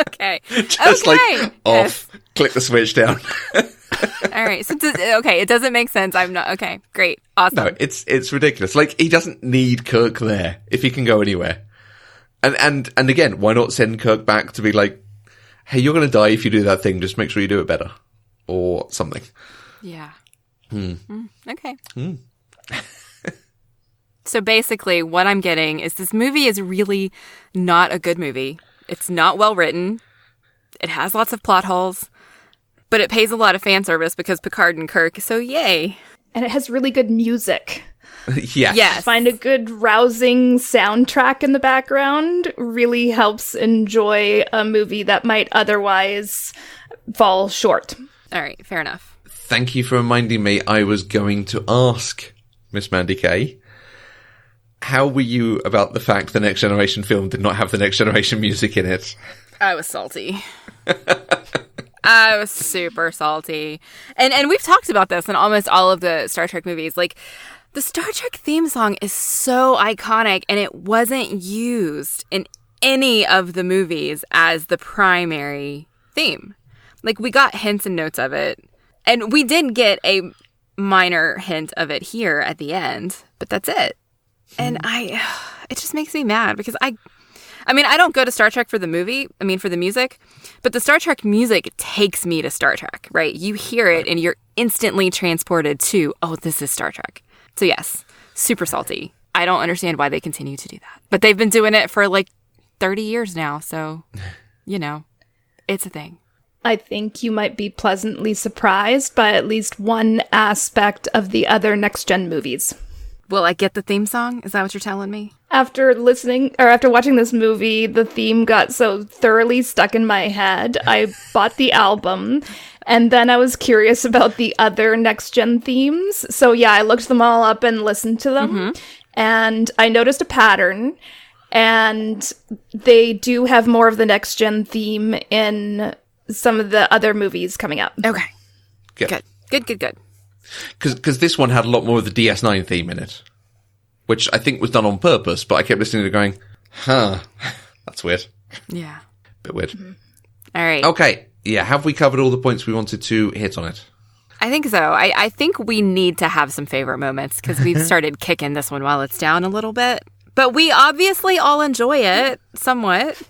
Okay. Just like off, click the switch down. All right. So okay, it doesn't make sense. I'm not okay. Great. Awesome. No, it's ridiculous. Like, he doesn't need Kirk there if he can go anywhere. And again, why not send Kirk back to be like, hey, you're going to die if you do that thing. Just make sure you do it better, or something. Yeah. Okay. So basically, what I'm getting is this movie is really not a good movie. It's not well written. It has lots of plot holes, but it pays a lot of fan service because Picard and Kirk. So yay. And it has really good music. Yeah. Yes. Find a good rousing soundtrack in the background really helps enjoy a movie that might otherwise fall short. All right. Fair enough. Thank you for reminding me. I was going to ask Miss Mandy Kay, how were you about the fact the Next Generation film did not have the Next Generation music in it? I was salty. I was super salty. And we've talked about this in almost all of the Star Trek movies. Like, the Star Trek theme song is so iconic, and it wasn't used in any of the movies as the primary theme. Like, we got hints and notes of it, and we did get a minor hint of it here at the end, but that's it. And it just makes me mad because I mean, I don't go to Star Trek for the for the music, but the Star Trek music takes me to Star Trek, right? You hear it and you're instantly transported to, oh, this is Star Trek. So yes, super salty. I don't understand why they continue to do that. But they've been doing it for like 30 years now, so, it's a thing. I think you might be pleasantly surprised by at least one aspect of the other Next Gen movies. Will I get the theme song? Is that what you're telling me? After watching this movie, the theme got so thoroughly stuck in my head. I bought the album, and then I was curious about the other Next Gen themes. So yeah, I looked them all up and listened to them, and I noticed a pattern. And they do have more of the Next Gen theme in some of the other movies coming up. Okay. Good. Good. Because this one had a lot more of the DS9 theme in it, which I think was done on purpose, but I kept listening to it going, that's weird. Yeah. Bit weird. All right. Okay. Yeah, have we covered all the points we wanted to hit on it? I think so. I think we need to have some favorite moments because we've started kicking this one while it's down a little bit. But we obviously all enjoy it somewhat.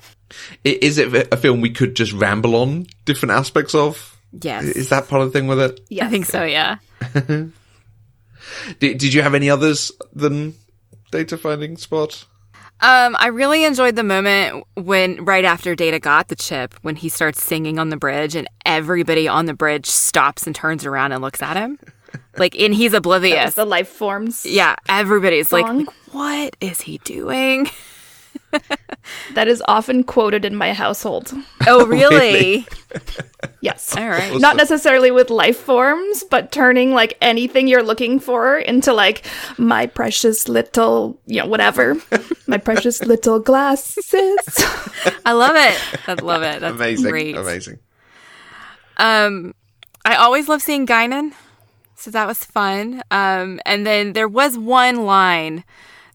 Is it a film we could just ramble on different aspects of? Yes. Is that part of the thing with it? Yeah, I think so, yeah. Did you have any others than Data finding Spot? I really enjoyed the moment when, right after Data got the chip, when he starts singing on the bridge and everybody on the bridge stops and turns around and looks at him. And he's oblivious. The life forms. Yeah, everybody's song. like, what is he doing? That is often quoted in my household. Oh, really? Yes. All right. Not necessarily with life forms, but turning anything you're looking for into my precious little, whatever. My precious little glasses. I love it. I love it. That's amazing. Great. Amazing. I always love seeing Guinan, so that was fun. And then there was one line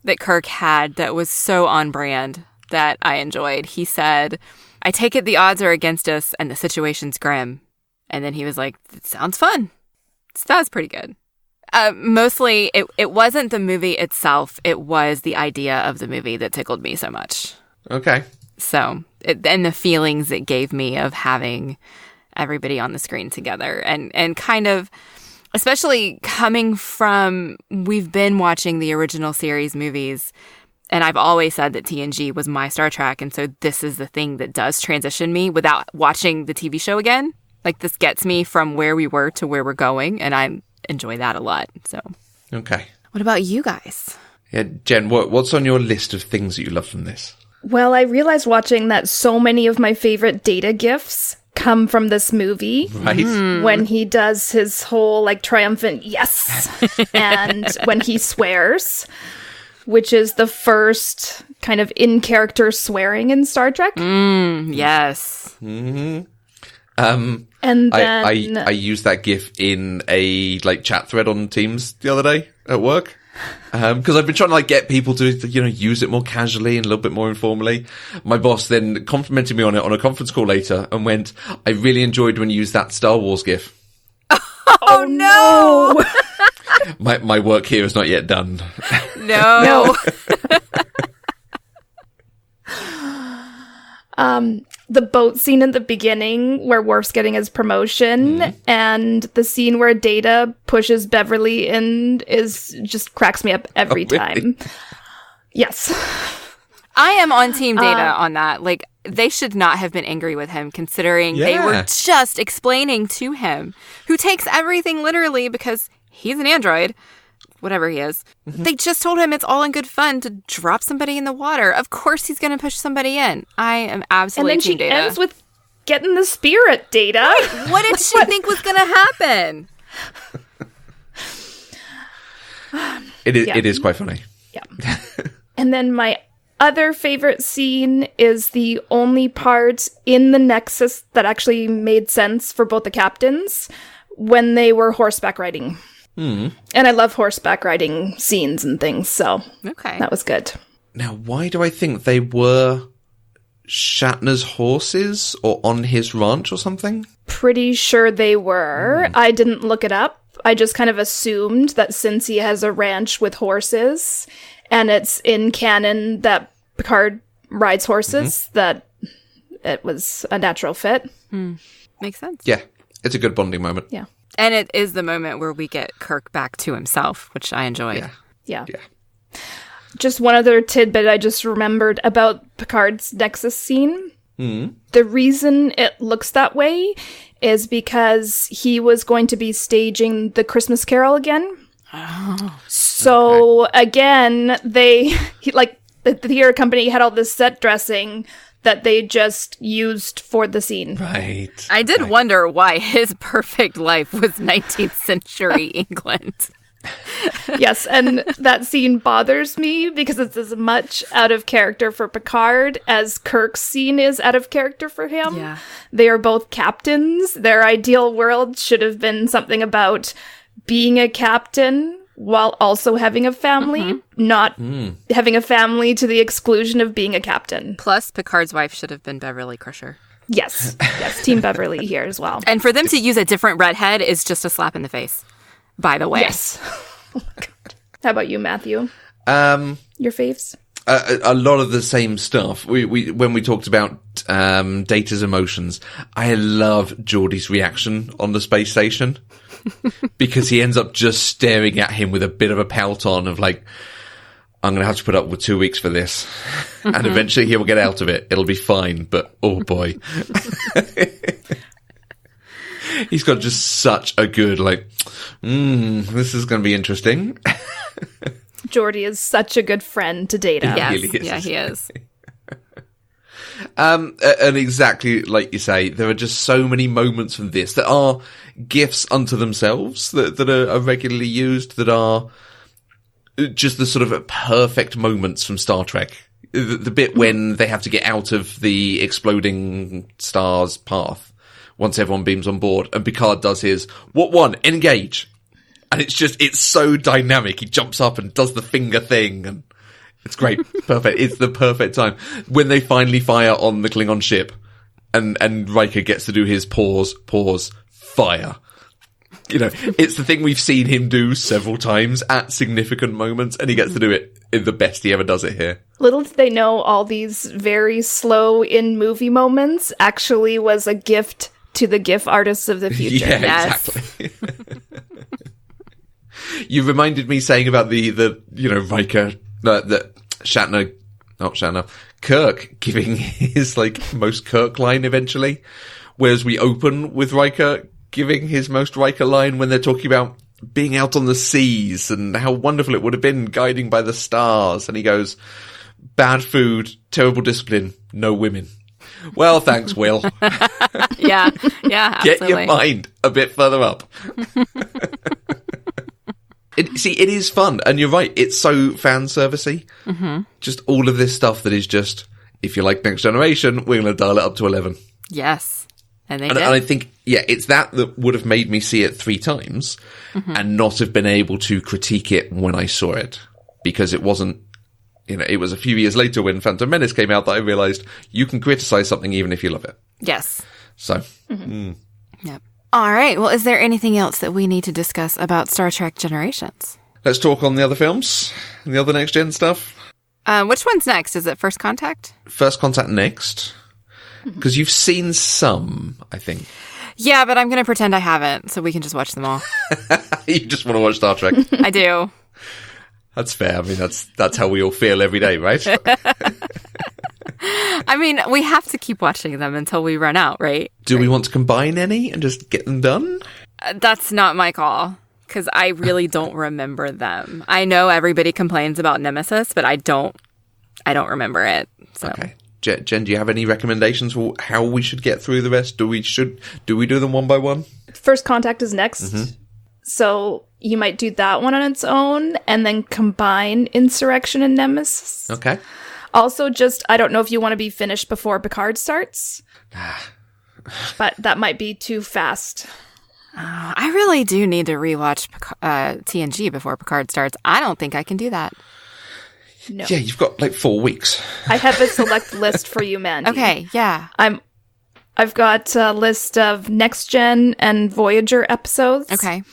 that Kirk had that was so on brand that I enjoyed. He said, I take it the odds are against us and the situation's grim. And then he was like, it sounds fun. So that was pretty good. Mostly, it wasn't the movie itself. It was the idea of the movie that tickled me so much. Okay. So, and the feelings it gave me of having everybody on the screen together. And kind of, especially coming from, we've been watching the original series movies, and I've always said that TNG was my Star Trek, and so this is the thing that does transition me without watching the TV show again. This gets me from where we were to where we're going, and I enjoy that a lot. So, okay. What about you guys? Yeah, Jen, what's on your list of things that you love from this? Well, I realized watching that so many of my favorite Data gifs come from this movie. Right. When he does his whole triumphant yes, and when he swears, which is the first kind of in-character swearing in Star Trek. Yes. Mm-hmm. And then I used that GIF in a chat thread on Teams the other day at work. Because I've been trying to get people to use it more casually and a little bit more informally. My boss then complimented me on it on a conference call later and went, I really enjoyed when you used that Star Wars GIF. Oh no! My work here is not yet done. No. The boat scene at the beginning where Worf's getting his promotion and the scene where Data pushes Beverly in just cracks me up every time. Yes. I am on Team Data on that. They should not have been angry with him considering they were just explaining to him, who takes everything literally because he's an android, whatever he is. Mm-hmm. They just told him it's all in good fun to drop somebody in the water. Of course he's going to push somebody in. I am absolutely Team Data. And then she ends with getting the spirit, Data. Right. What did she think was going to happen? It is quite funny. Yeah. And then my other favorite scene is the only part in the Nexus that actually made sense for both the captains when they were horseback riding. And I love horseback riding scenes and things, so that was good. Now, why do I think they were Shatner's horses or on his ranch or something? Pretty sure they were. I didn't look it up. I just kind of assumed that since he has a ranch with horses and it's in canon that Picard rides horses, that it was a natural fit. Makes sense. Yeah, it's a good bonding moment. Yeah. And it is the moment where we get Kirk back to himself, which I enjoyed. Yeah. Just one other tidbit I just remembered about Picard's Nexus scene. The reason it looks that way is because he was going to be staging the Christmas Carol again. So again, the theater company had all this set dressing that they just used for the scene. Right. I did wonder why his perfect life was 19th century England. Yes, and that scene bothers me because it's as much out of character for Picard as Kirk's scene is out of character for him. Yeah. They are both captains. Their ideal world should have been something about being a captain while also having a family, not having a family to the exclusion of being a captain. Plus, Picard's wife should have been Beverly Crusher. Yes, Team Beverly here as well. And for them to use a different redhead is just a slap in the face, by the way. Yes. Oh my God. How about you, Matthew? Your faves? A lot of the same stuff. We when we talked about Data's emotions, I love Geordie's reaction on the space station because he ends up just staring at him with a bit of a pout on of like, I'm going to have to put up with 2 weeks for this. And eventually he will get out of it. It'll be fine. But oh boy. He's got just such a good like, this is going to be interesting. Geordie is such a good friend to Data. Yes. He really is. Yeah, he is. And exactly like you say, there are just so many moments from this that are gifts unto themselves that are regularly used, that are just the sort of perfect moments from Star Trek. The bit when they have to get out of the exploding star's path once everyone beams on board, and Picard does his, what one? Engage. And it's so dynamic. He jumps up and does the finger thing, and it's great. Perfect. It's the perfect time. When they finally fire on the Klingon ship, and Riker gets to do his pause, fire. You know, it's the thing we've seen him do several times at significant moments, and he gets to do it in the best he ever does it here. Little did they know all these very slow in-movie moments actually was a gift to the GIF artists of the future. Yeah, Yes. exactly. You reminded me saying about the Riker, Kirk giving his like most Kirk line eventually, whereas we open with Riker giving his most Riker line when they're talking about being out on the seas and how wonderful it would have been guiding by the stars, and he goes, bad food, terrible discipline, no women. Well, thanks, Will. Yeah, absolutely. Get your mind a bit further up. It is fun, and you're right, it's so fan-servicey. Just all of this stuff that is just, if you like Next Generation, we're going to dial it up to 11. Yes. And they And did. I think, it's that would have made me see it 3 times and not have been able to critique it when I saw it. Because it wasn't, it was a few years later when Phantom Menace came out that I realised you can criticise something even if you love it. Yes. So, Yep. All right. Well, is there anything else that we need to discuss about Star Trek Generations? let's talk on the other films, the other Next Gen stuff. Which one's next? Is it First Contact? First Contact next. Because you've seen some, I think. Yeah, but I'm going to pretend I haven't, so we can just watch them all. You just want to watch Star Trek. I do. That's fair. I mean, that's how we all feel every day, right? I mean, we have to keep watching them until we run out, right? Do we want to combine any and just get them done? That's not my call, because I really don't remember them. I know everybody complains about Nemesis, but I don't remember it. So. Okay. Jen, do you have any recommendations for how we should get through the rest? Do we do them one by one? First Contact is next. So you might do that one on its own and then combine Insurrection and Nemesis. Okay. Also, just, I don't know if you want to be finished before Picard starts. But that might be too fast. I really do need to rewatch TNG before Picard starts. I don't think I can do that. No. Yeah, you've got like 4 weeks. I have a select list for you, Mandy. Okay, yeah. I've got a list of Next Gen and Voyager episodes. Okay.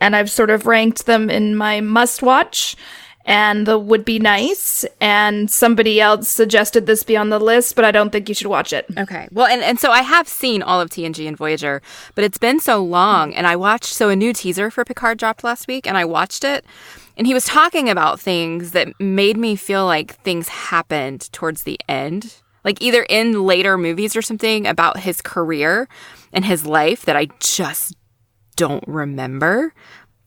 And I've sort of ranked them in my must-watch and the would-be nice. And somebody else suggested this be on the list, but I don't think you should watch it. Okay. Well, and so I have seen all of TNG and Voyager, but it's been so long. And I watched, a new teaser for Picard dropped last week, and I watched it. And he was talking about things that made me feel like things happened towards the end. Like either in later movies or something about his career and his life that I just don't remember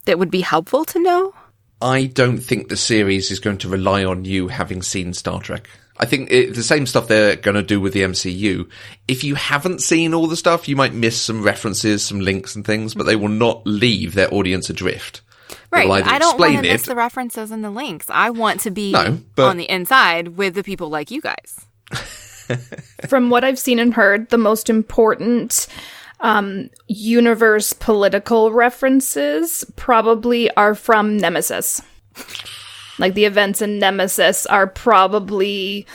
that would be helpful to know. I don't think the series is going to rely on you having seen Star Trek. I think the same stuff they're going to do with the MCU. If you haven't seen all the stuff, you might miss some references, some links and things, but they will not leave their audience adrift. Right. I don't want to miss the references and the links. I want to be on the inside with the people like you guys. From what I've seen and heard, the most important universe political references probably are from Nemesis. Like the events in Nemesis are probably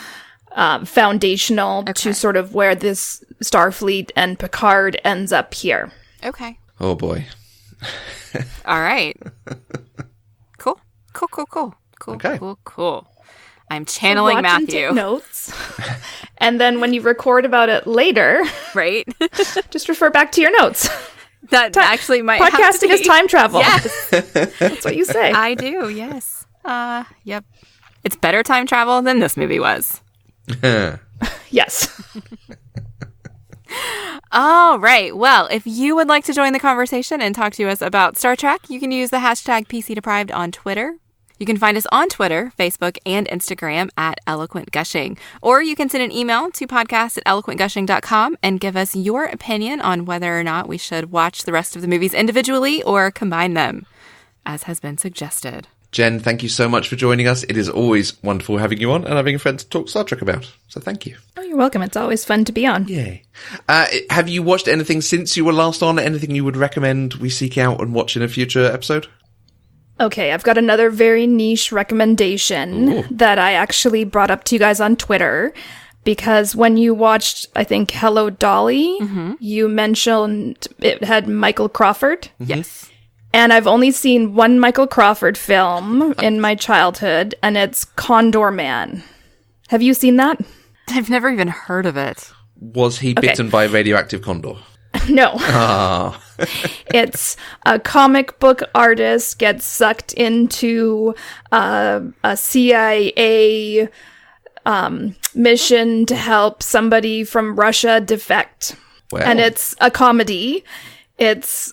foundational to sort of where this Starfleet and Picard ends up here. Okay. Oh boy. All right. Cool. Okay. Cool. I'm channeling Matthew. Take notes. And then when you record about it later, right? Just refer back to your notes. That actually might podcasting is time travel. Yes. That's what you say. I do, yes. Yep. It's better time travel than this movie was. Yes. All right. Well, if you would like to join the conversation and talk to us about Star Trek, you can use the hashtag PCDeprived on Twitter. You can find us on Twitter, Facebook, and Instagram at Eloquent Gushing. Or you can send an email to podcast@eloquentgushing.com and give us your opinion on whether or not we should watch the rest of the movies individually or combine them, as has been suggested. Jen, thank you so much for joining us. It is always wonderful having you on and having a friend to talk Star Trek about. So thank you. Oh, you're welcome. It's always fun to be on. Yay. Have you watched anything since you were last on? Anything you would recommend we seek out and watch in a future episode? Okay, I've got another very niche recommendation that I actually brought up to you guys on Twitter. Because when you watched, I think, Hello, Dolly, you mentioned it had Michael Crawford. Yes. And I've only seen one Michael Crawford film in my childhood, and it's Condor Man. Have you seen that? I've never even heard of it. Was he bitten by a radioactive condor? No. Ah. It's a comic book artist gets sucked into a CIA mission to help somebody from Russia defect. Well. And it's a comedy. It's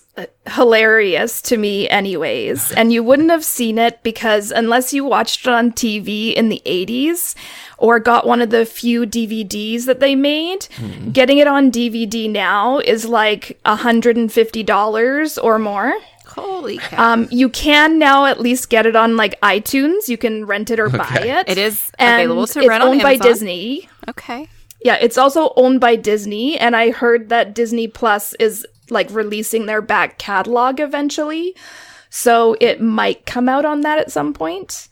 hilarious to me anyways. And you wouldn't have seen it because unless you watched it on TV in the 80s or got one of the few DVDs that they made, getting it on DVD now is like $150 or more. Holy cow. You can now at least get it on like iTunes. You can rent it or buy it. It is available to rent on Amazon. It's owned by Disney. Okay. Yeah, it's also owned by Disney, and I heard that Disney Plus is like releasing their back catalog eventually, so it might come out on that at some point.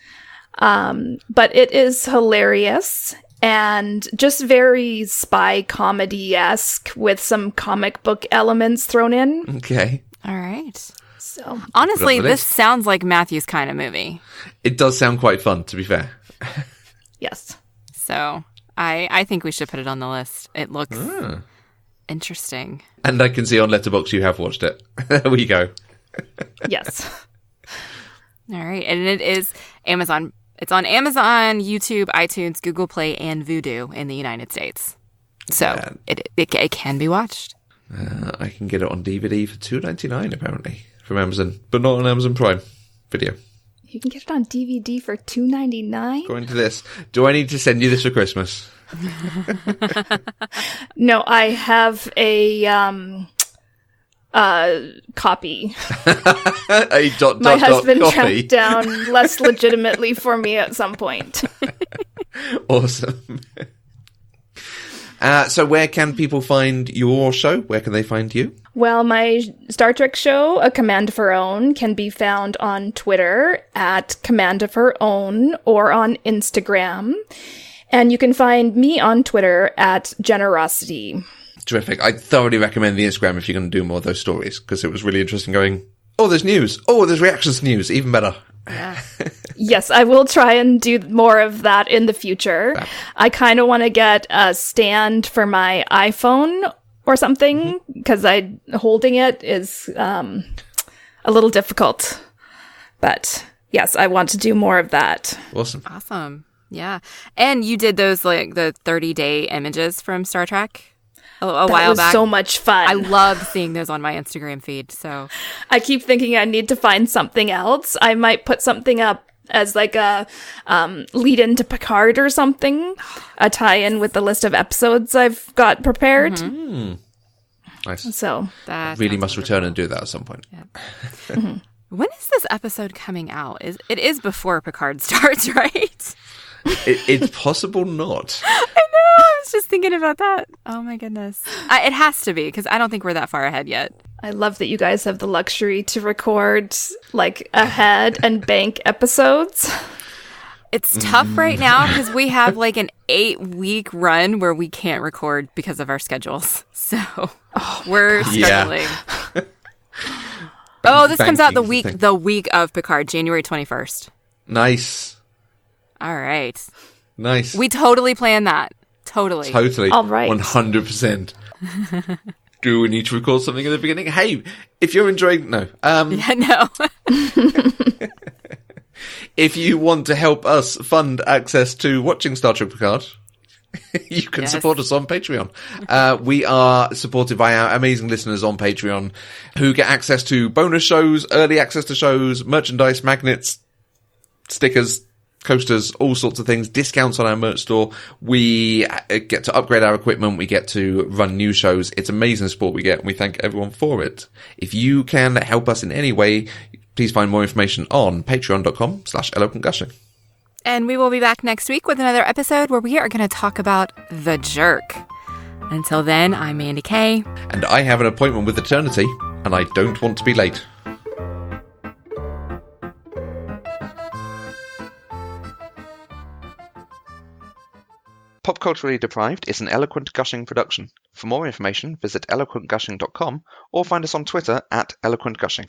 But it is hilarious and just very spy comedy-esque with some comic book elements thrown in. Okay. All right. So honestly, this sounds like Matthew's kind of movie. It does sound quite fun, to be fair. yes. So I think we should put it on the list. It looks interesting. And I can see on Letterboxd you have watched it. There we go. Yes. All right. And it is Amazon. It's on Amazon, YouTube, iTunes, Google Play, and Vudu in the United States. So it can be watched. I can get it on DVD for $2.99 apparently from Amazon, but not on Amazon Prime Video. You can get it on DVD for $2.99? Going to this. Do I need to send you this for Christmas? No, I have a copy. A My husband copy. tracked down less legitimately for me at some point. Awesome. So where can people find your show? Where can they find you? Well, my Star Trek show, A Command of Her Own, can be found on Twitter at Command of Her Own or on Instagram. And you can find me on Twitter at Generosity. Terrific. I thoroughly recommend the Instagram if you're going to do more of those stories, because it was really interesting going, oh, there's news. Oh, there's reactions to news. Even better. Yeah. Yes, I will try and do more of that in the future. Wow. I kind of want to get a stand for my iPhone or something, because holding it is a little difficult. But yes, I want to do more of that. Awesome. Yeah. And you did those, like, the 30-day images from Star Trek a while back. That was so much fun. I loved seeing those on my Instagram feed. So I keep thinking I need to find something else. I might put something up as like a lead into Picard or something, a tie-in with the list of episodes I've got prepared. Mm-hmm. Nice. So that really must return and do that at some point. Yeah. When is this episode coming out? It is before Picard starts, right? It's possible not. I know. I was just thinking about that. Oh my goodness. It has to be, because I don't think we're that far ahead yet. I love that you guys have the luxury to record like ahead and bank episodes. It's tough right now because we have like an 8-week run where we can't record because of our schedules. So we're struggling. Yeah. Oh, this comes out the week of Picard, January 21st. Nice. All right. Nice. We totally planned that. Totally. All right. 100%. Do we need to record something at the beginning? Hey, if you're enjoying... No. Yeah, no. If you want to help us fund access to watching Star Trek Picard, you can support us on Patreon. We are supported by our amazing listeners on Patreon who get access to bonus shows, early access to shows, merchandise, magnets, stickers, coasters, all sorts of things, discounts on our merch store. We get to upgrade our equipment. We get to run new shows. It's amazing support we get, and we thank everyone for it. If you can help us in any way, please find more information on patreon.com/eloquentgushing. And we will be back next week with another episode where we are going to talk about The Jerk. Until then, I'm Mandy Kay. And I have an appointment with eternity, and I don't want to be late. Pop Culturally Deprived is an Eloquent Gushing production. For more information, visit eloquentgushing.com or find us on Twitter @eloquentgushing.